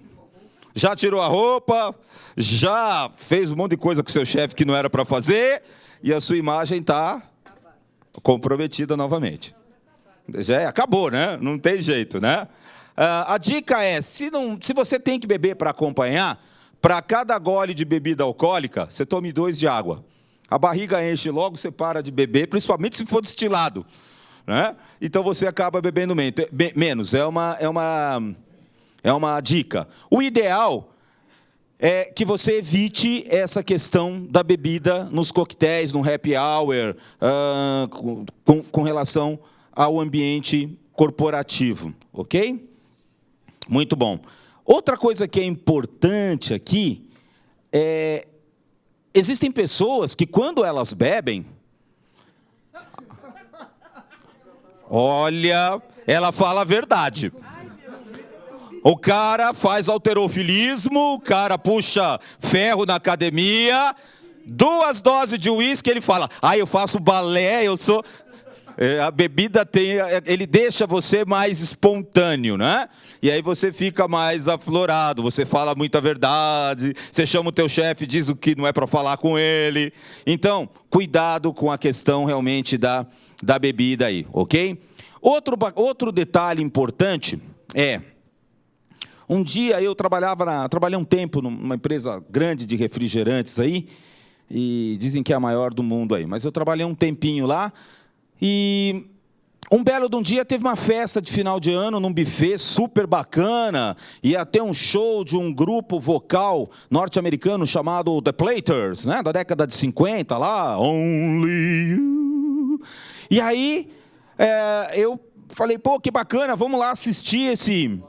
já tirou a roupa, já fez um monte de coisa com o seu chefe que não era para fazer, e a sua imagem está comprometida novamente. Já acabou, né? Não tem jeito, né? A dica é, se você tem que beber para acompanhar, para cada gole de bebida alcoólica, você tome 2 de água. A barriga enche logo, você para de beber, principalmente se for destilado. Né? Então você acaba bebendo menos, é uma dica. O ideal é que você evite essa questão da bebida nos coquetéis, no happy hour, com relação ao ambiente corporativo, ok? Muito bom. Outra coisa que é importante aqui existem pessoas que quando elas bebem, olha, ela fala a verdade. O cara faz halterofilismo, o cara puxa ferro na academia, 2 doses de uísque, ele fala, eu faço balé, eu sou... A bebida ele deixa você mais espontâneo, né? E aí você fica mais aflorado, você fala muita verdade, você chama o teu chefe, diz o que não é para falar com ele. Então, cuidado com a questão realmente da bebida aí, ok? Outro detalhe importante é, um dia eu trabalhei um tempo numa empresa grande de refrigerantes aí, e dizem que é a maior do mundo aí, mas eu trabalhei um tempinho lá, e um belo de um dia teve uma festa de final de ano num buffet super bacana, ia ter um show de um grupo vocal norte-americano chamado The Platers, né, da década de 50 lá, Only You. E aí eu falei, pô, que bacana, vamos lá assistir esse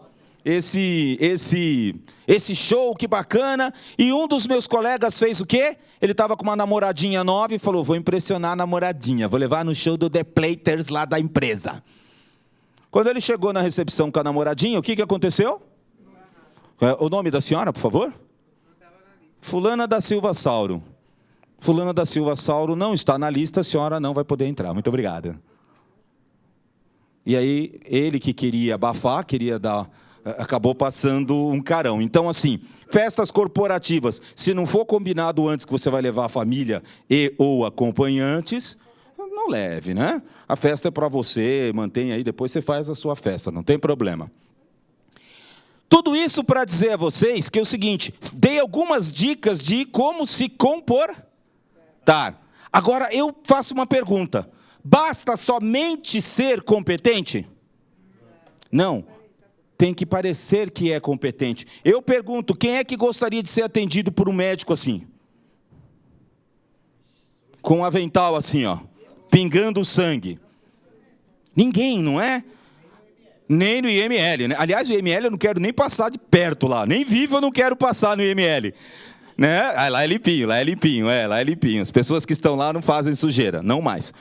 show, que bacana. E um dos meus colegas fez o quê? Ele estava com uma namoradinha nova e falou, vou impressionar a namoradinha, vou levar no show do The Platers lá da empresa. Quando ele chegou na recepção com a namoradinha, o que aconteceu? O nome da senhora, por favor? Fulana da Silva Sauro. Fulana da Silva Sauro não está na lista, a senhora não vai poder entrar. Muito obrigado. E aí, ele que queria abafar, acabou passando um carão. Então, assim, festas corporativas, se não for combinado antes que você vai levar a família e ou acompanhantes, não leve, né? A festa é para você, mantém aí, depois você faz a sua festa, não tem problema. Tudo isso para dizer a vocês que é o seguinte, dei algumas dicas de como se comportar. Agora, eu faço uma pergunta. Basta somente ser competente? Não. Tem que parecer que é competente. Eu pergunto, quem é que gostaria de ser atendido por um médico assim? Com um avental assim, ó, pingando sangue. Ninguém, não é? Nem no IML, né? Aliás, o IML eu não quero nem passar de perto lá. Nem vivo eu não quero passar no IML. Né? Ah, lá é limpinho, lá é limpinho, lá é limpinho. As pessoas que estão lá não fazem sujeira, não mais.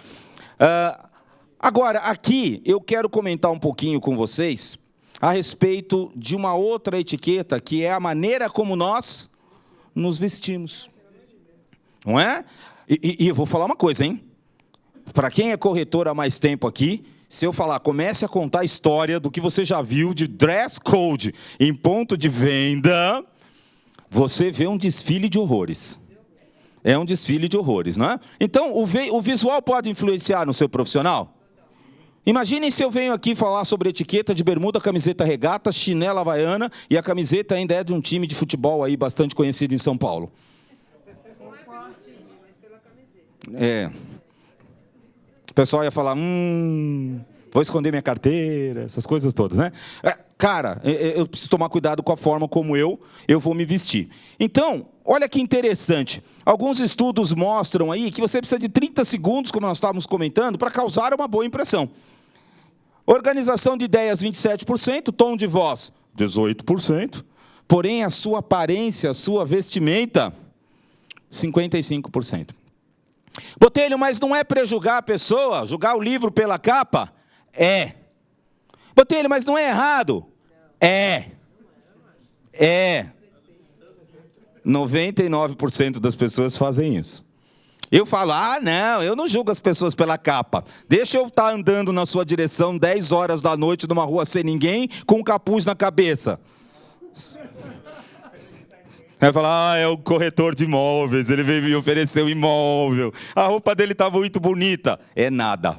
Agora, aqui, eu quero comentar um pouquinho com vocês a respeito de uma outra etiqueta, que é a maneira como nós nos vestimos. Não é? E eu vou falar uma coisa, hein? Para quem é corretor há mais tempo aqui, se eu falar, comece a contar a história do que você já viu de dress code em ponto de venda, você vê um desfile de horrores. É um desfile de horrores, não é? Então, o visual pode influenciar no seu profissional? Imaginem se eu venho aqui falar sobre etiqueta de bermuda, camiseta regata, chinela havaiana, e a camiseta ainda é de um time de futebol aí bastante conhecido em São Paulo. Não é pelo time, mas pela camiseta. O pessoal ia falar, vou esconder minha carteira, essas coisas todas, né? Cara, eu preciso tomar cuidado com a forma como eu vou me vestir. Então, olha que interessante. Alguns estudos mostram aí que você precisa de 30 segundos, como nós estávamos comentando, para causar uma boa impressão. Organização de ideias, 27%, tom de voz, 18%, porém a sua aparência, a sua vestimenta, 55%. Botelho, mas não é prejulgar a pessoa, julgar o livro pela capa? É. Botelho, mas não é errado? É. 99% das pessoas fazem isso. Eu falo, não, eu não julgo as pessoas pela capa. Deixa eu estar andando na sua direção 10 horas da noite numa rua sem ninguém, com um capuz na cabeça. Vai falar, é o corretor de imóveis, ele veio me oferecer um imóvel. A roupa dele está muito bonita. É nada.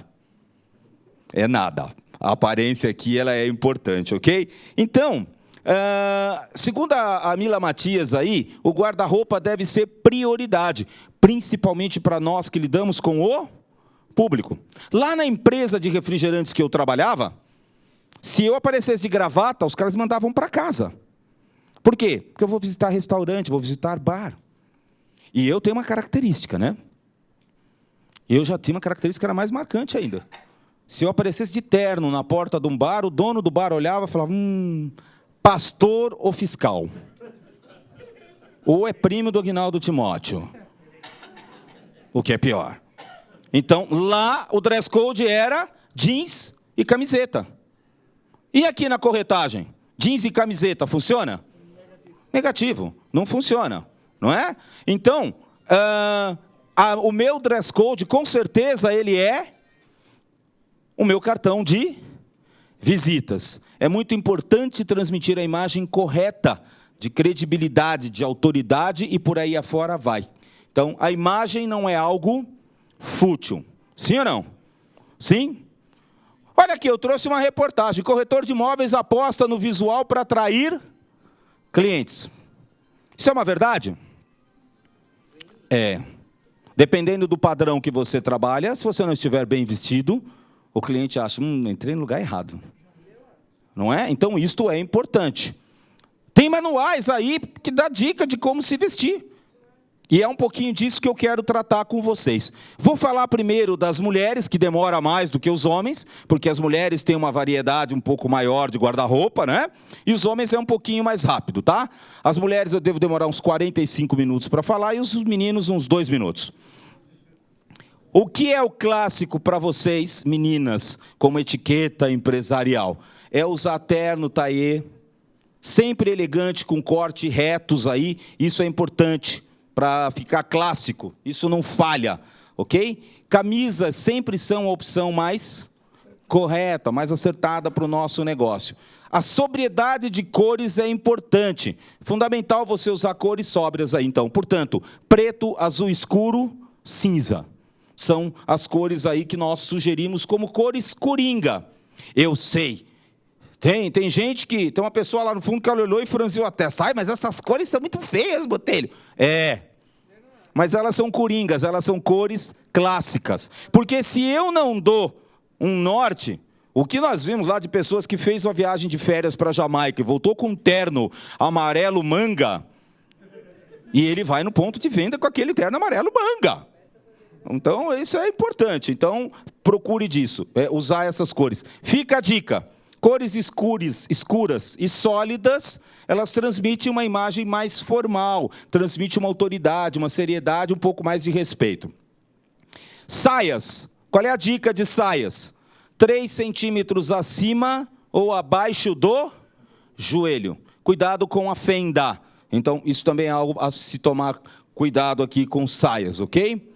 É nada. A aparência aqui ela é importante, ok? Então, segundo a Mila Matias aí, o guarda-roupa deve ser prioridade, principalmente para nós que lidamos com o público. Lá na empresa de refrigerantes que eu trabalhava, se eu aparecesse de gravata, os caras mandavam para casa. Por quê? Porque eu vou visitar restaurante, vou visitar bar. E eu tenho uma característica, né? Eu já tinha uma característica que era mais marcante ainda. Se eu aparecesse de terno na porta de um bar, o dono do bar olhava e falava, pastor ou fiscal? Ou é primo do Aguinaldo Timóteo? O que é pior. Então, lá o dress code era jeans e camiseta. E aqui na corretagem? Jeans e camiseta, funciona? Negativo, não funciona, não é? Então, o meu dress code, com certeza, ele é o meu cartão de visitas. É muito importante transmitir a imagem correta, de credibilidade, de autoridade, e por aí afora vai. Então, a imagem não é algo fútil. Sim ou não? Sim? Olha aqui, eu trouxe uma reportagem. Corretor de imóveis aposta no visual para atrair clientes. Isso é uma verdade? É. Dependendo do padrão que você trabalha, se você não estiver bem vestido, o cliente acha, entrei no lugar errado. Não é? Então, isto é importante. Tem manuais aí que dá dica de como se vestir. E é um pouquinho disso que eu quero tratar com vocês. Vou falar primeiro das mulheres, que demora mais do que os homens, porque as mulheres têm uma variedade um pouco maior de guarda-roupa, né? E os homens é um pouquinho mais rápido, tá? As mulheres eu devo demorar uns 45 minutos para falar e os meninos uns 2 minutos. O que é o clássico para vocês, meninas, como etiqueta empresarial? É usar terno, taillé, sempre elegante, com corte retos aí, isso é importante. Para ficar clássico, isso não falha, ok? Camisas sempre são a opção mais correta, mais acertada para o nosso negócio. A sobriedade de cores é importante. Fundamental você usar cores sóbrias aí, então. Portanto, preto, azul escuro, cinza. São as cores aí que nós sugerimos como cores coringa. Eu sei. Tem gente que... Tem uma pessoa lá no fundo que ela olhou e franziu a testa. Ai, mas essas cores são muito feias, Botelho. Mas elas são coringas, elas são cores clássicas. Porque se eu não dou um norte... O que nós vimos lá de pessoas que fez uma viagem de férias para Jamaica e voltou com um terno amarelo manga, e ele vai no ponto de venda com aquele terno amarelo manga. Então, isso é importante. Então, procure disso, usar essas cores. Fica a dica. Cores escuras e sólidas, elas transmitem uma imagem mais formal, transmitem uma autoridade, uma seriedade, um pouco mais de respeito. Saias. Qual é a dica de saias? 3 centímetros acima ou abaixo do joelho. Cuidado com a fenda. Então, isso também é algo a se tomar cuidado aqui com saias, ok?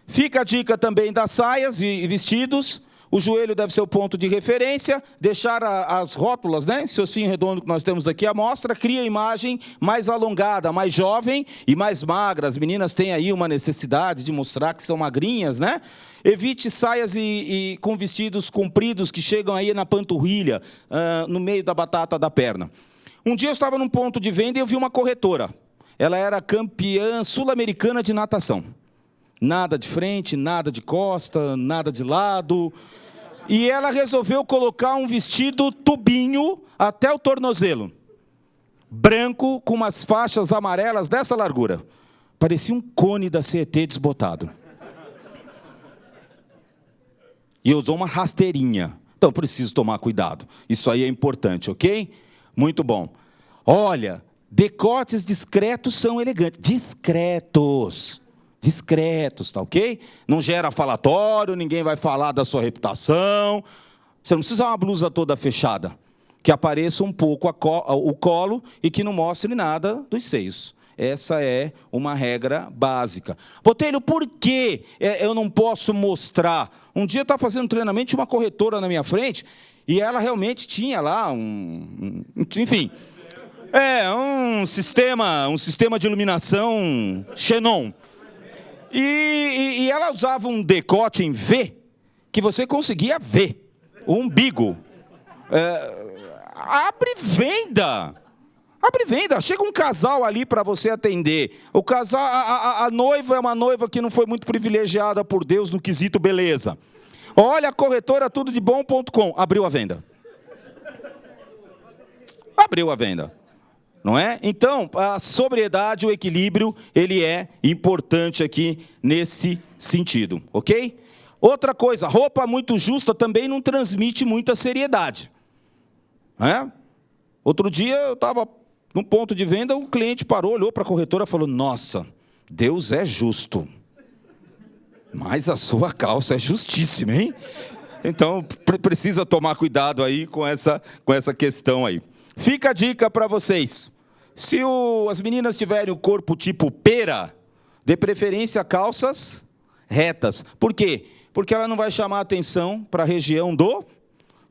Fica a dica também das saias e vestidos. O joelho deve ser o ponto de referência. Deixar as rótulas, né? Esse ossinho redondo que nós temos aqui à mostra, cria a imagem mais alongada, mais jovem e mais magra. As meninas têm aí uma necessidade de mostrar que são magrinhas, né? Evite saias com vestidos compridos que chegam aí na panturrilha, no meio da batata da perna. Um dia eu estava num ponto de venda e eu vi uma corretora. Ela era campeã sul-americana de natação. Nada de frente, nada de costa, nada de lado. E ela resolveu colocar um vestido tubinho até o tornozelo. Branco, com umas faixas amarelas dessa largura. Parecia um cone da CET desbotado. E usou uma rasteirinha. Então, preciso tomar cuidado. Isso aí é importante, ok? Muito bom. Olha, decotes discretos são elegantes. Discretos, tá ok? Não gera falatório, ninguém vai falar da sua reputação. Você não precisa usar uma blusa toda fechada, que apareça um pouco o colo e que não mostre nada dos seios. Essa é uma regra básica. Botelho, por que eu não posso mostrar? Um dia eu estava fazendo treinamento, tinha uma corretora na minha frente, e ela realmente tinha lá enfim, um sistema de iluminação Xenon. E ela usava um decote em V, que você conseguia ver o umbigo. Abre venda. Chega um casal ali para você atender. O casal, a noiva é uma noiva que não foi muito privilegiada por Deus no quesito beleza. Olha, a corretora tudodebom.com, abriu a venda. Não é? Então, a sobriedade, o equilíbrio, ele é importante aqui nesse sentido, ok? Outra coisa, roupa muito justa também não transmite muita seriedade. Outro dia eu estava num ponto de venda, um cliente parou, olhou para a corretora e falou: nossa, Deus é justo, mas a sua calça é justíssima, hein? Então, precisa tomar cuidado aí com essa questão aí. Fica a dica para vocês. Se as meninas tiverem o corpo tipo pera, dê preferência a calças retas. Por quê? Porque ela não vai chamar atenção para a região do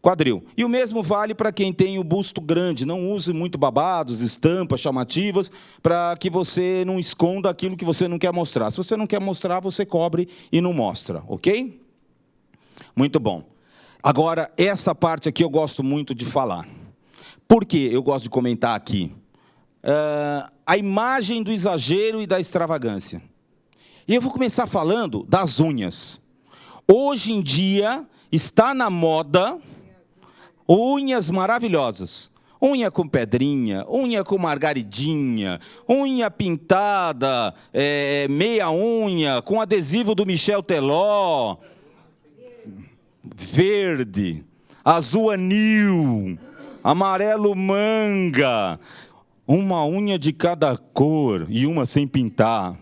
quadril. E o mesmo vale para quem tem o busto grande. Não use muito babados, estampas chamativas, para que você não esconda aquilo que você não quer mostrar. Se você não quer mostrar, você cobre e não mostra, ok? Muito bom. Agora, essa parte aqui eu gosto muito de falar. Por que eu gosto de comentar aqui? A imagem do exagero e da extravagância. E eu vou começar falando das unhas. Hoje em dia, está na moda unhas maravilhosas. Unha com pedrinha, unha com margaridinha, unha pintada, meia unha, com adesivo do Michel Teló, verde, azul anil, amarelo manga, uma unha de cada cor e uma sem pintar.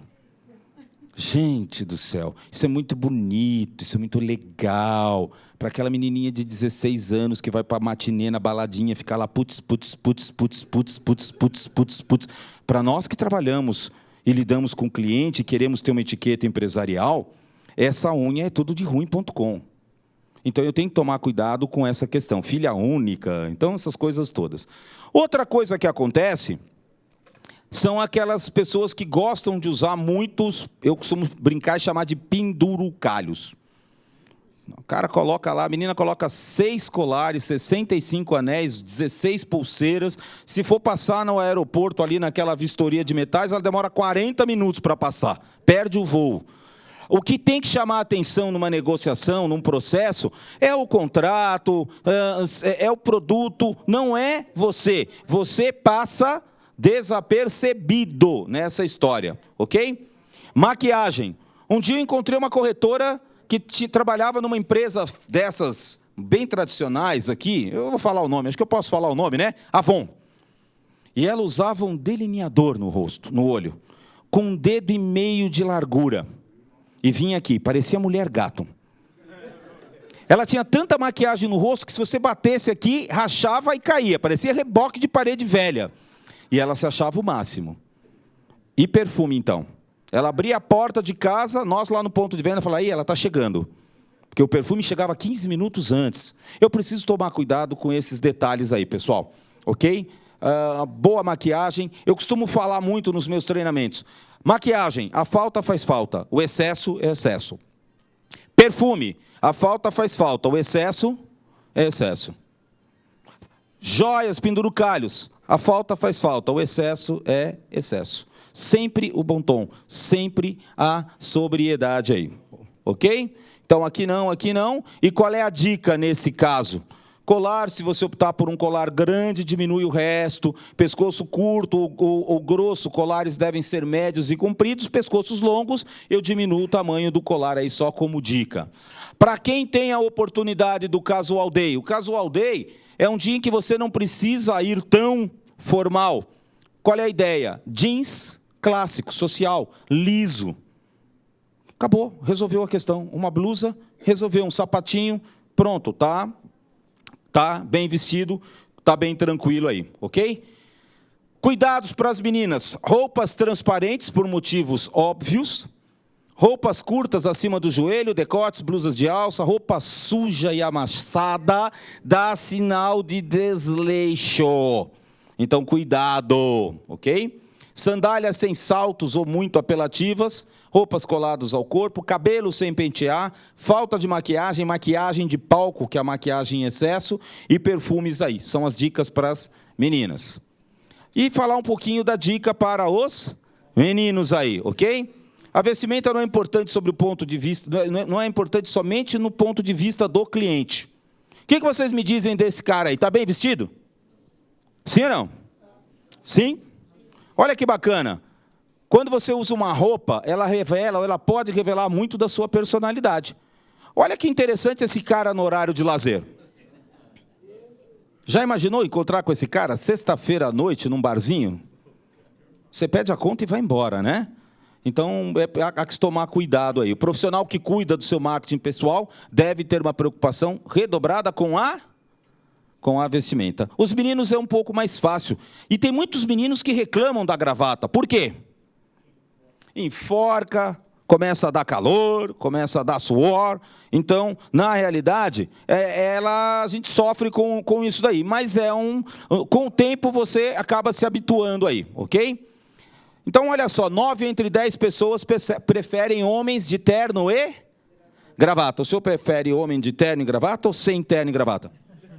Gente do céu, isso é muito bonito, isso é muito legal. Para aquela menininha de 16 anos que vai para a matinê na baladinha, ficar lá putz. Para nós que trabalhamos e lidamos com o cliente, queremos ter uma etiqueta empresarial, essa unha é tudo de ruim.com. Então, eu tenho que tomar cuidado com essa questão. Filha única, então, essas coisas todas. Outra coisa que acontece são aquelas pessoas que gostam de usar muitos, eu costumo brincar e chamar de pendurucalhos. O cara coloca lá, a menina coloca 6 colares, 65 anéis, 16 pulseiras. Se for passar no aeroporto ali naquela vistoria de metais, ela demora 40 minutos para passar. Perde o voo. O que tem que chamar a atenção numa negociação, num processo, é o contrato, é o produto, não é você. Você passa desapercebido nessa história, ok? Maquiagem. Um dia eu encontrei uma corretora que trabalhava numa empresa dessas bem tradicionais aqui, eu vou falar o nome, acho que eu posso falar o nome, né? Avon. E ela usava um delineador no rosto, no olho, com 1,5 dedo de largura. E vinha aqui, parecia mulher gato. Ela tinha tanta maquiagem no rosto que se você batesse aqui, rachava e caía, parecia reboque de parede velha. E ela se achava o máximo. E perfume, então? Ela abria a porta de casa, nós lá no ponto de venda, falávamos, ela está chegando. Porque o perfume chegava 15 minutos antes. Eu preciso tomar cuidado com esses detalhes aí, pessoal. Ok? Boa maquiagem. Eu costumo falar muito nos meus treinamentos. Maquiagem, a falta faz falta, o excesso é excesso. Perfume, a falta faz falta, o excesso é excesso. Joias, pendurucalhos, a falta faz falta, o excesso é excesso. Sempre o bom tom, sempre a sobriedade aí, ok? Então aqui não, aqui não. E qual é a dica nesse caso? Colar, se você optar por um colar grande, diminui o resto. Pescoço curto ou grosso, colares devem ser médios e compridos. Pescoços longos, eu diminuo o tamanho do colar aí só como dica. Para quem tem a oportunidade do casual day, o casual day é um dia em que você não precisa ir tão formal. Qual é a ideia? Jeans clássico, social, liso. Acabou, resolveu a questão. Uma blusa, resolveu. Um sapatinho, pronto, tá bem vestido, tá bem tranquilo aí, ok? Cuidados para as meninas. Roupas transparentes por motivos óbvios. Roupas curtas acima do joelho, decotes, blusas de alça. Roupa suja e amassada dá sinal de desleixo. Então, cuidado, ok? Sandálias sem saltos ou muito apelativas. Roupas coladas ao corpo, cabelo sem pentear, falta de maquiagem, maquiagem de palco, que é a maquiagem em excesso, e perfumes aí. São as dicas para as meninas. E falar um pouquinho da dica para os meninos aí, ok? A vestimenta não é importante sobre o ponto de vista, não é importante somente no ponto de vista do cliente. O que vocês me dizem desse cara aí? Está bem vestido? Sim ou não? Sim? Olha que bacana. Quando você usa uma roupa, ela pode revelar muito da sua personalidade. Olha que interessante esse cara no horário de lazer. Já imaginou encontrar com esse cara sexta-feira à noite num barzinho? Você pede a conta e vai embora, né? Então, há que tomar cuidado aí. O profissional que cuida do seu marketing pessoal deve ter uma preocupação redobrada com a vestimenta. Os meninos é um pouco mais fácil. E tem muitos meninos que reclamam da gravata. Por quê? Enforca, começa a dar calor, começa a dar suor. Então, na realidade, a gente sofre com isso daí. Mas com o tempo você acaba se habituando aí, ok? Então, olha só, 9 entre 10 pessoas preferem homens de terno e gravata. O senhor prefere homem de terno e gravata ou sem terno e gravata?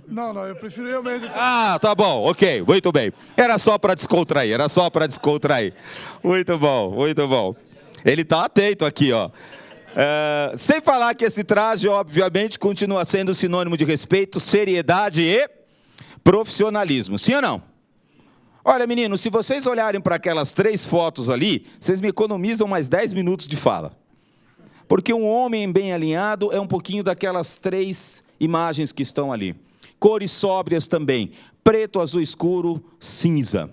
Não, eu prefiro homem de terno. Ah, tá bom, ok, muito bem. Era só para descontrair. Muito bom, muito bom. Ele está atento aqui, ó. Sem falar que esse traje, obviamente, continua sendo sinônimo de respeito, seriedade e profissionalismo. Sim ou não? Olha, meninos, se vocês olharem para aquelas 3 fotos ali, vocês me economizam mais 10 minutos de fala. Porque um homem bem alinhado é um pouquinho daquelas 3 imagens que estão ali. Cores sóbrias também, preto, azul escuro, cinza.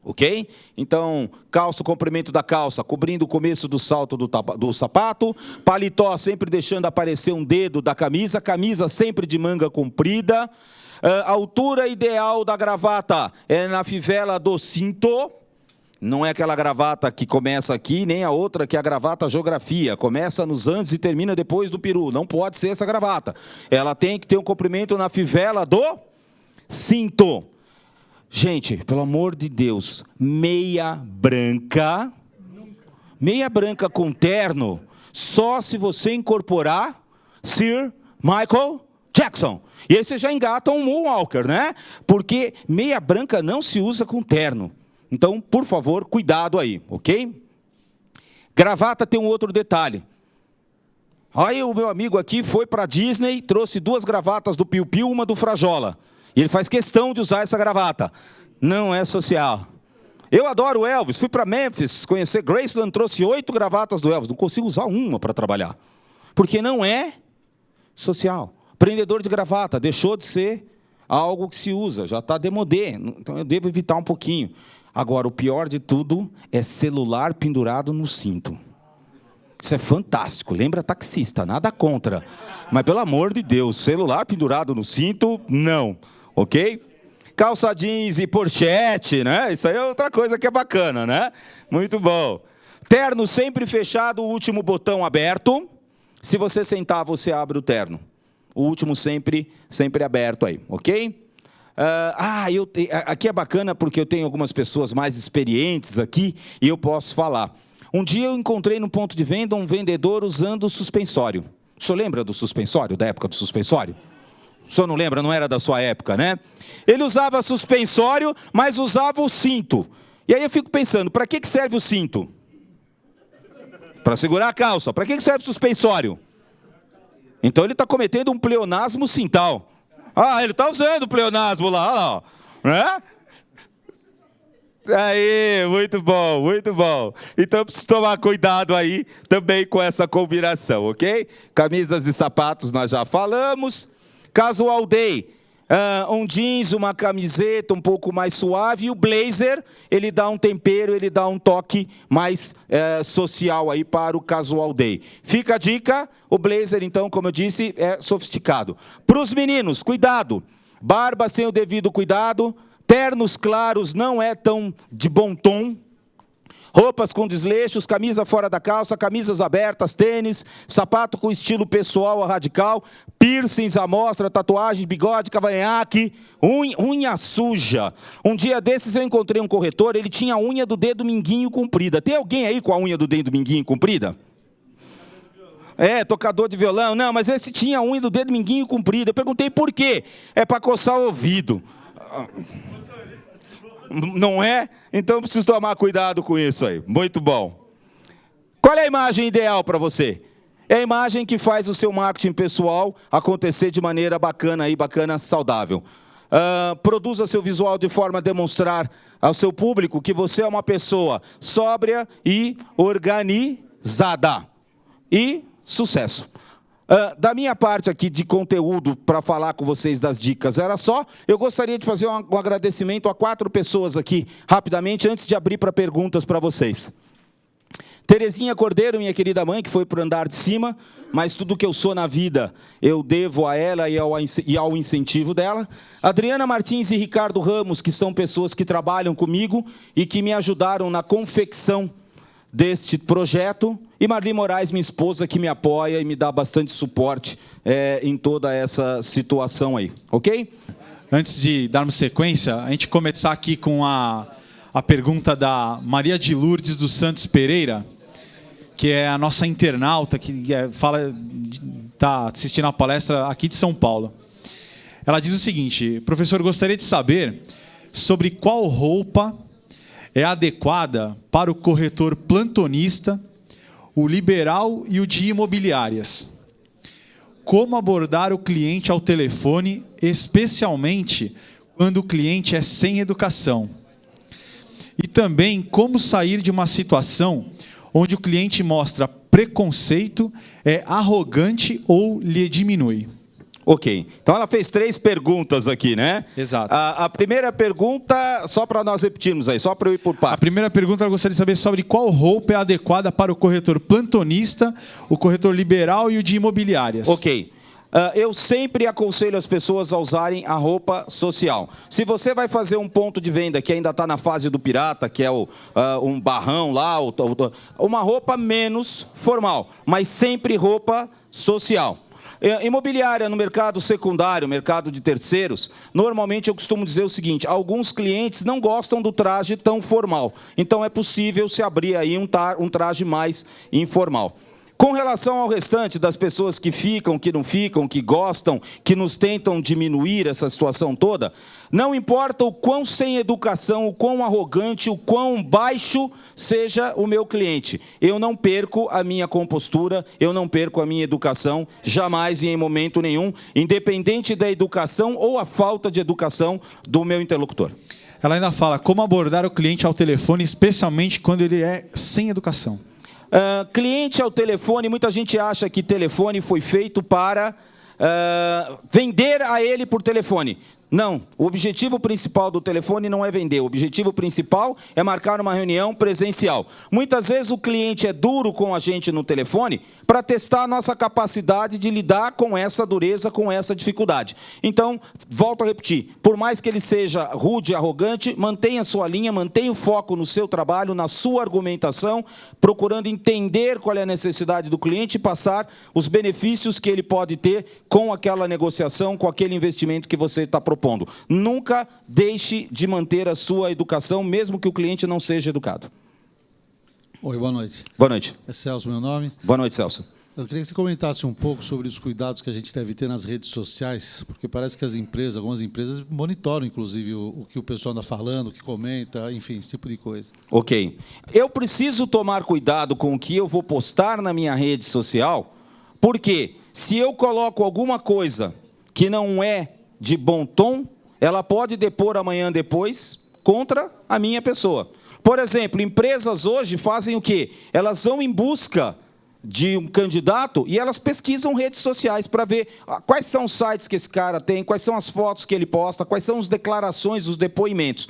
Ok? Então, calça, comprimento da calça, cobrindo o começo do salto do sapato. Paletó sempre deixando aparecer um dedo da camisa. Camisa sempre de manga comprida. A altura ideal da gravata é na fivela do cinto. Não é aquela gravata que começa aqui, nem a outra que é a gravata geografia. Começa nos Andes e termina depois do Peru. Não pode ser essa gravata. Ela tem que ter um comprimento na fivela do cinto. Gente, pelo amor de Deus, meia branca com terno, só se você incorporar Sir Michael Jackson. E aí você já engata um Moonwalker, né? Porque meia branca não se usa com terno. Então, por favor, cuidado aí, ok? Gravata tem um outro detalhe. Aí o meu amigo aqui foi para a Disney, trouxe 2 gravatas do Piu Piu, uma do Frajola. E ele faz questão de usar essa gravata. Não é social. Eu adoro o Elvis, fui para Memphis conhecer Graceland, trouxe 8 gravatas do Elvis. Não consigo usar uma para trabalhar. Porque não é social. Prendedor de gravata, deixou de ser algo que se usa, já está demodé. Então eu devo evitar um pouquinho. Agora, o pior de tudo é celular pendurado no cinto. Isso é fantástico. Lembra taxista, nada contra. Mas, pelo amor de Deus, celular pendurado no cinto, não. Ok? Calça jeans e porchete, né? Isso aí é outra coisa que é bacana, né? Muito bom. Terno sempre fechado, o último botão aberto. Se você sentar, você abre o terno. O último sempre aberto aí, ok? Aqui é bacana porque eu tenho algumas pessoas mais experientes aqui e eu posso falar. Um dia eu encontrei no ponto de venda um vendedor usando o suspensório. O senhor lembra do suspensório, da época do suspensório? O senhor não lembra, não era da sua época, né? Ele usava suspensório, mas usava o cinto. E aí eu fico pensando, para que serve o cinto? Para segurar a calça. Para que serve o suspensório? Então ele está cometendo um pleonasmo cintal. Ele está usando o pleonasmo lá, né? Aí, muito bom, muito bom. Então eu preciso tomar cuidado aí também com essa combinação, ok? Camisas e sapatos nós já falamos. Casual day, um jeans, uma camiseta um pouco mais suave. E o blazer, ele dá um tempero, ele dá um toque mais social aí para o casual day. Fica a dica, o blazer então, como eu disse, é sofisticado. Para os meninos, cuidado, barba sem o devido cuidado, ternos claros não é tão de bom tom, roupas com desleixos, camisa fora da calça, camisas abertas, tênis, sapato com estilo pessoal a radical, piercings à mostra, tatuagem, bigode, cavanhaque, unha suja. Um dia desses eu encontrei um corretor, ele tinha a unha do dedo mindinho comprida. Tem alguém aí com a unha do dedo mindinho comprida? Tocador de violão. Não, mas esse tinha a unha do dedo mindinho comprida. Eu perguntei por quê. É para coçar o ouvido. Não é? Então eu preciso tomar cuidado com isso aí. Muito bom. Qual é a imagem ideal para você? É a imagem que faz o seu marketing pessoal acontecer de maneira bacana, saudável. Produza seu visual de forma a demonstrar ao seu público que você é uma pessoa sóbria e organizada. E sucesso. Da minha parte aqui de conteúdo para falar com vocês das dicas era só. Eu gostaria de fazer um agradecimento a 4 pessoas aqui, rapidamente, antes de abrir para perguntas para vocês. Terezinha Cordeiro, minha querida mãe, que foi para o andar de cima, mas tudo que eu sou na vida eu devo a ela e ao incentivo dela. Adriana Martins e Ricardo Ramos, que são pessoas que trabalham comigo e que me ajudaram na confecção deste projeto. E Marli Moraes, minha esposa, que me apoia e me dá bastante suporte em toda essa situação aí, ok? Antes de darmos sequência, a gente começar aqui com a pergunta da Maria de Lourdes dos Santos Pereira, que é a nossa internauta, que está assistindo a palestra aqui de São Paulo. Ela diz o seguinte: professor, gostaria de saber sobre qual roupa é adequada para o corretor plantonista, o liberal e o de imobiliárias. Como abordar o cliente ao telefone, especialmente quando o cliente é sem educação. E também como sair de uma situação onde o cliente mostra preconceito, é arrogante ou lhe diminui. Ok. Então ela fez 3 perguntas aqui, né? Exato. A primeira pergunta, só para nós repetirmos aí, só para eu ir por partes. A primeira pergunta, ela gostaria de saber sobre qual roupa é adequada para o corretor plantonista, o corretor liberal e o de imobiliárias. Ok. eu sempre aconselho as pessoas a usarem a roupa social. Se você vai fazer um ponto de venda que ainda está na fase do pirata, que é um barrão lá, uma roupa menos formal, mas sempre roupa social. Imobiliária no mercado secundário, mercado de terceiros, normalmente eu costumo dizer o seguinte: alguns clientes não gostam do traje tão formal, então é possível se abrir aí um traje mais informal. Com relação ao restante das pessoas que ficam, que não ficam, que gostam, que nos tentam diminuir essa situação toda, não importa o quão sem educação, o quão arrogante, o quão baixo seja o meu cliente, eu não perco a minha compostura, eu não perco a minha educação, jamais e em momento nenhum, independente da educação ou a falta de educação do meu interlocutor. Ela ainda fala como abordar o cliente ao telefone, especialmente quando ele é sem educação. Cliente ao telefone, muita gente acha que telefone foi feito para vender a ele por telefone. Não, o objetivo principal do telefone não é vender, o objetivo principal é marcar uma reunião presencial. Muitas vezes o cliente é duro com a gente no telefone para testar a nossa capacidade de lidar com essa dureza, com essa dificuldade. Então, volto a repetir, por mais que ele seja rude e arrogante, mantenha a sua linha, mantenha o foco no seu trabalho, na sua argumentação, procurando entender qual é a necessidade do cliente e passar os benefícios que ele pode ter com aquela negociação, com aquele investimento que você está propondo. Nunca deixe de manter a sua educação, mesmo que o cliente não seja educado. Oi, boa noite. Boa noite. É Celso, meu nome. Boa noite, Celso. Eu queria que você comentasse um pouco sobre os cuidados que a gente deve ter nas redes sociais, porque parece que as empresas, algumas empresas, monitoram, inclusive, o que o pessoal anda falando, o que comenta, enfim, esse tipo de coisa. Ok. Eu preciso tomar cuidado com o que eu vou postar na minha rede social, porque se eu coloco alguma coisa que não é de bom tom, ela pode depor amanhã depois contra a minha pessoa. Por exemplo, empresas hoje fazem o quê? Elas vão em busca de um candidato e elas pesquisam redes sociais para ver quais são os sites que esse cara tem, quais são as fotos que ele posta, quais são as declarações, os depoimentos.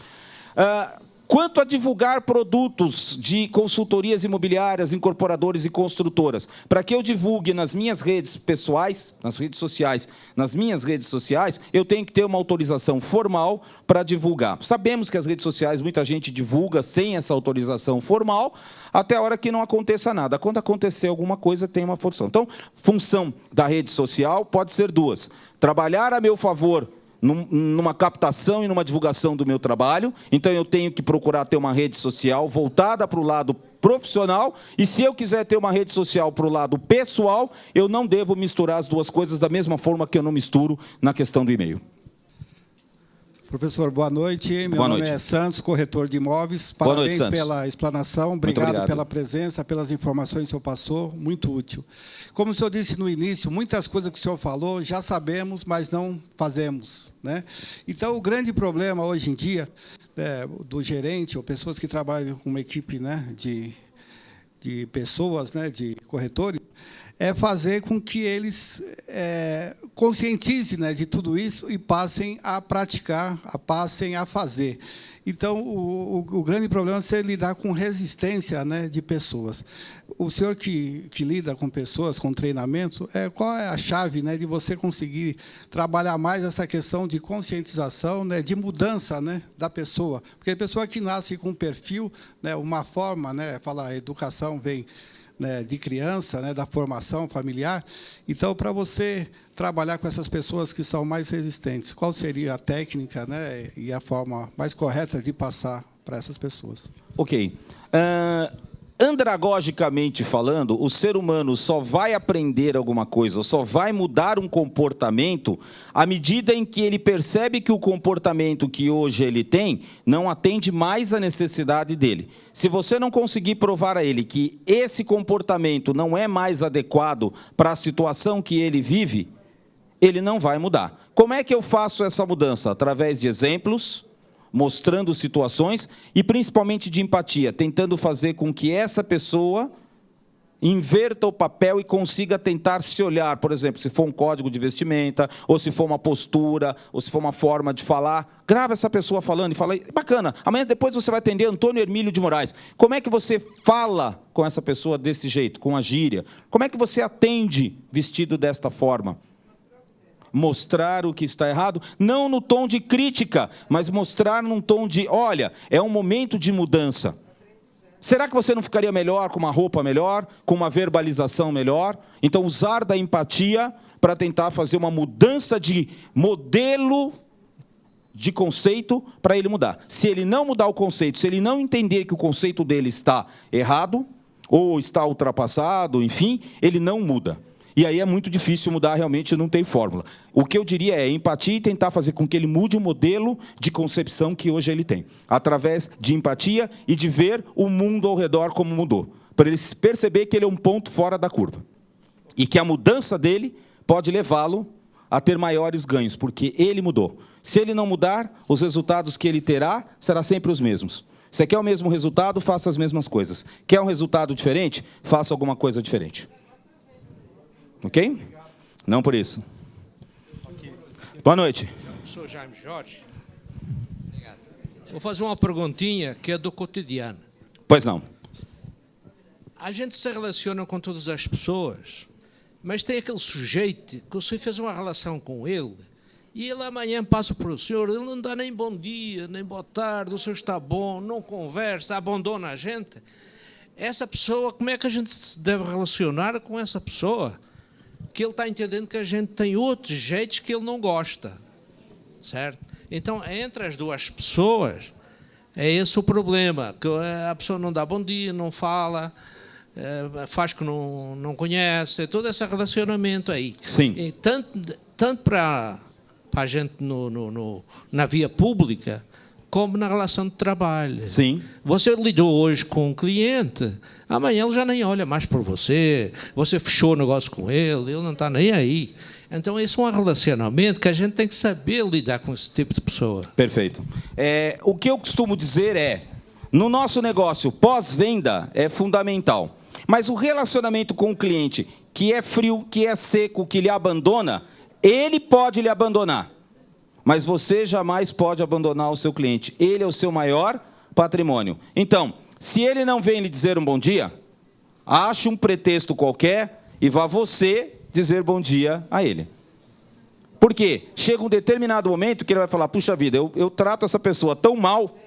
Quanto a divulgar produtos de consultorias imobiliárias, incorporadores e construtoras, para que eu divulgue nas minhas redes pessoais, nas redes sociais, nas minhas redes sociais, eu tenho que ter uma autorização formal para divulgar. Sabemos que as redes sociais, muita gente divulga sem essa autorização formal, até a hora que não aconteça nada. Quando acontecer alguma coisa, tem uma função. Então, função da rede social pode ser duas: trabalhar a meu favor numa captação e numa divulgação do meu trabalho, então eu tenho que procurar ter uma rede social voltada para o lado profissional, e se eu quiser ter uma rede social para o lado pessoal, eu não devo misturar as duas coisas da mesma forma que eu não misturo na questão do e-mail. Professor, boa noite. Meu nome é Santos, corretor de imóveis. Parabéns pela explanação, obrigado pela presença, pelas informações que o senhor passou, muito útil. Como o senhor disse no início, muitas coisas que o senhor falou já sabemos, mas não fazemos, né? Então, o grande problema hoje em dia do gerente, ou pessoas que trabalham com uma equipe, né, de pessoas, né, de corretores, é fazer com que eles conscientizem, né, de tudo isso e passem a praticar, passem a fazer. Então, o grande problema é você lidar com resistência, né, de pessoas. O senhor que lida com pessoas, com treinamento, qual é a chave, né, de você conseguir trabalhar mais essa questão de conscientização, né, de mudança, né, da pessoa? Porque a pessoa que nasce com um perfil, né, uma forma, né, falar a educação vem, né, de criança, né, da formação familiar. Então, para você trabalhar com essas pessoas que são mais resistentes, qual seria a técnica, né, e a forma mais correta de passar para essas pessoas? Ok. Andragogicamente falando, o ser humano só vai aprender alguma coisa, só vai mudar um comportamento à medida em que ele percebe que o comportamento que hoje ele tem não atende mais à necessidade dele. Se você não conseguir provar a ele que esse comportamento não é mais adequado para a situação que ele vive, ele não vai mudar. Como é que eu faço essa mudança? Através de exemplos, mostrando situações e principalmente de empatia, tentando fazer com que essa pessoa inverta o papel e consiga tentar se olhar, por exemplo, se for um código de vestimenta, ou se for uma postura, ou se for uma forma de falar, grava essa pessoa falando e fala, bacana, amanhã depois você vai atender Antônio Hermílio de Moraes. Como é que você fala com essa pessoa desse jeito, com a gíria? Como é que você atende vestido desta forma? mostrar o que está errado, não no tom de crítica, mas mostrar num tom de, olha, é um momento de mudança. Será que você não ficaria melhor com uma roupa melhor, com uma verbalização melhor? Então, usar da empatia para tentar fazer uma mudança de modelo de conceito para ele mudar. Se ele não mudar o conceito, se ele não entender que o conceito dele está errado, ou está ultrapassado, enfim, ele não muda. E aí é muito difícil mudar, realmente não tem fórmula. O que eu diria é empatia e tentar fazer com que ele mude o modelo de concepção que hoje ele tem. Através de empatia e de ver o mundo ao redor como mudou. Para ele perceber que ele é um ponto fora da curva. E que a mudança dele pode levá-lo a ter maiores ganhos, porque ele mudou. Se ele não mudar, os resultados que ele terá serão sempre os mesmos. Você quer o mesmo resultado, faça as mesmas coisas. Quer um resultado diferente? Faça alguma coisa diferente. Ok? Não por isso. Boa noite. Eu sou Jaime Jorge. Obrigado. Vou fazer uma perguntinha que é do cotidiano. Pois não. A gente se relaciona com todas as pessoas, mas tem aquele sujeito que você fez uma relação com ele e ele amanhã passa para o senhor, ele não dá nem bom dia, nem boa tarde, o senhor está bom, não conversa, abandona a gente. Essa pessoa, como é que a gente se deve relacionar com essa pessoa? Que ele está entendendo que a gente tem outros jeitos que ele não gosta, certo? Então, entre as duas pessoas, é esse o problema, que a pessoa não dá bom dia, não fala, faz que não conhece, é todo esse relacionamento aí. Sim. E tanto para a gente na via pública, como na relação de trabalho. Sim. Você lidou hoje com um cliente, amanhã ele já nem olha mais por você, você fechou o negócio com ele não está nem aí. Então, esse é um relacionamento que a gente tem que saber lidar com esse tipo de pessoa. Perfeito. O que eu costumo dizer é, no nosso negócio, pós-venda é fundamental. Mas o relacionamento com o cliente, que é frio, que é seco, que lhe abandona, ele pode lhe abandonar. Mas você jamais pode abandonar o seu cliente. Ele é o seu maior patrimônio. Então, se ele não vem lhe dizer um bom dia, ache um pretexto qualquer e vá você dizer bom dia a ele. Por quê? Chega um determinado momento que ele vai falar, puxa vida, eu trato essa pessoa tão mal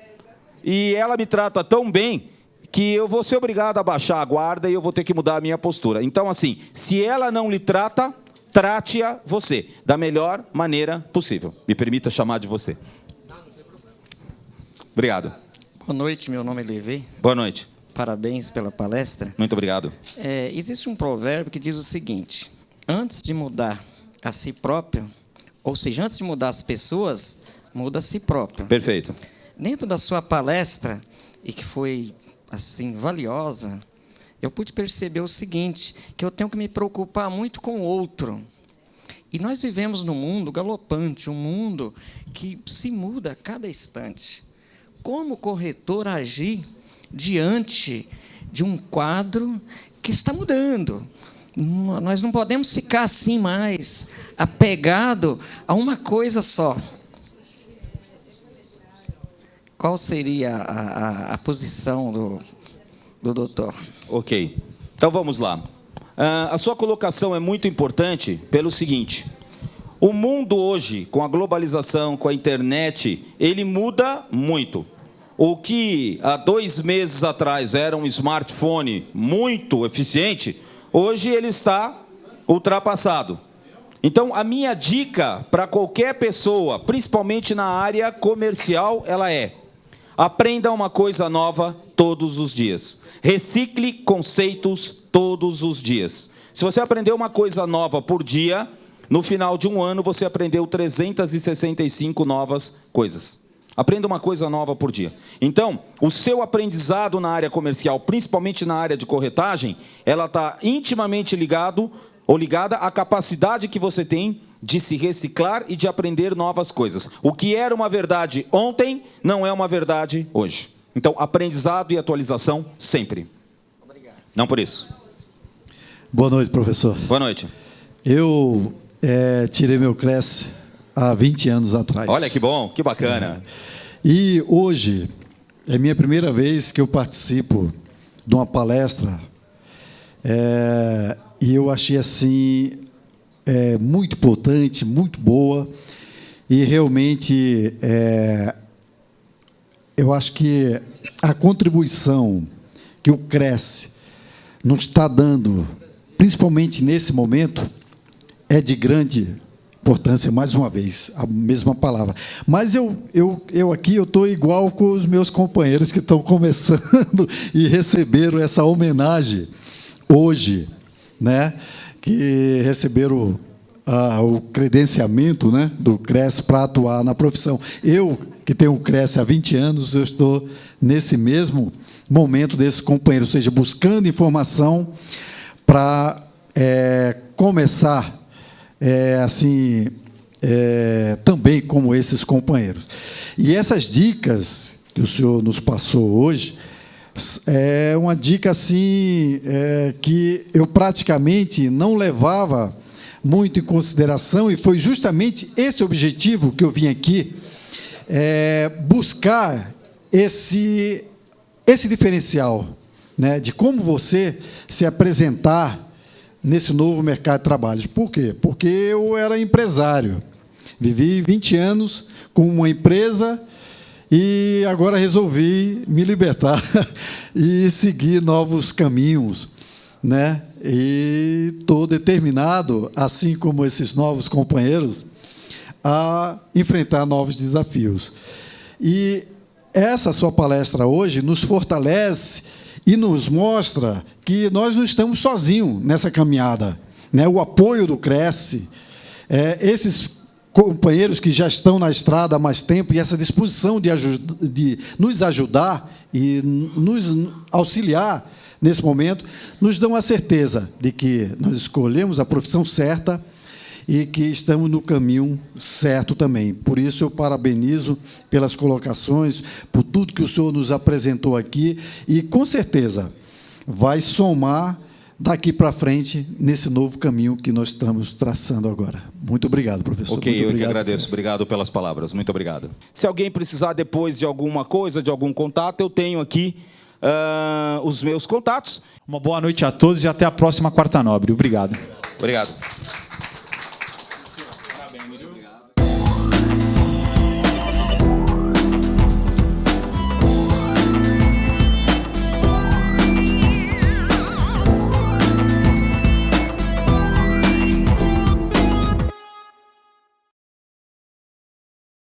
e ela me trata tão bem que eu vou ser obrigado a baixar a guarda e eu vou ter que mudar a minha postura. Então, assim, se ela não lhe trata, trate-a você, da melhor maneira possível. Me permita chamar de você. Obrigado. Boa noite, meu nome é Levi. Boa noite. Parabéns pela palestra. Muito obrigado. Existe um provérbio que diz o seguinte, antes de mudar a si próprio, ou seja, antes de mudar as pessoas, muda a si próprio. Perfeito. Dentro da sua palestra, e que foi, assim, valiosa, eu pude perceber o seguinte, que eu tenho que me preocupar muito com o outro. E nós vivemos num mundo galopante, um mundo que se muda a cada instante. Como corretor agir diante de um quadro que está mudando? Nós não podemos ficar assim mais, apegado a uma coisa só. Qual seria a posição do doutor? Ok. Então, vamos lá. A sua colocação é muito importante pelo seguinte. O mundo hoje, com a globalização, com a internet, ele muda muito. O que há 2 meses atrás era um smartphone muito eficiente, hoje ele está ultrapassado. Então, a minha dica para qualquer pessoa, principalmente na área comercial, ela é: aprenda uma coisa nova todos os dias. Recicle conceitos todos os dias. Se você aprender uma coisa nova por dia, no final de um ano você aprendeu 365 novas coisas. Aprenda uma coisa nova por dia. Então, o seu aprendizado na área comercial, principalmente na área de corretagem, ela está intimamente ligada à capacidade que você tem de se reciclar e de aprender novas coisas. O que era uma verdade ontem, não é uma verdade hoje. Então, aprendizado e atualização sempre. Obrigado. Não por isso. Boa noite, professor. Boa noite. Eu tirei meu CRES há 20 anos atrás. Olha que bom, que bacana. E hoje é minha primeira vez que eu participo de uma palestra e eu achei assim muito importante, muito boa, e realmente eu acho que a contribuição que o CRES nos está dando, principalmente nesse momento, é de grande importância, mais uma vez, a mesma palavra. Mas eu aqui estou igual com os meus companheiros que estão começando e receberam essa homenagem hoje, né? Que receberam o credenciamento, né, do CRES para atuar na profissão. Eu, que tenho o CRES há 20 anos, eu estou nesse mesmo momento desses companheiros, ou seja, buscando informação para começar também como esses companheiros. E essas dicas que o senhor nos passou hoje é uma dica assim que eu praticamente não levava muito em consideração, e foi justamente esse objetivo que eu vim aqui buscar esse diferencial, né, de como você se apresentar nesse novo mercado de trabalho. Por quê? Porque eu era empresário, vivi 20 anos com uma empresa e agora resolvi me libertar e seguir novos caminhos, né? E estou determinado, assim como esses novos companheiros, a enfrentar novos desafios. E essa sua palestra hoje nos fortalece e nos mostra que nós não estamos sozinhos nessa caminhada, né? O apoio do CRES, esses companheiros que já estão na estrada há mais tempo, e essa disposição de nos ajudar e nos auxiliar nesse momento, nos dão a certeza de que nós escolhemos a profissão certa e que estamos no caminho certo também. Por isso, eu parabenizo pelas colocações, por tudo que o senhor nos apresentou aqui, e, com certeza, vai somar daqui para frente nesse novo caminho que nós estamos traçando agora. Muito obrigado, professor. Ok, muito eu obrigado, que agradeço. Obrigado pelas palavras. Muito obrigado. Se alguém precisar depois de alguma coisa, de algum contato, eu tenho aqui os meus contatos. Uma boa noite a todos e até a próxima Quarta Nobre. Obrigado. Obrigado.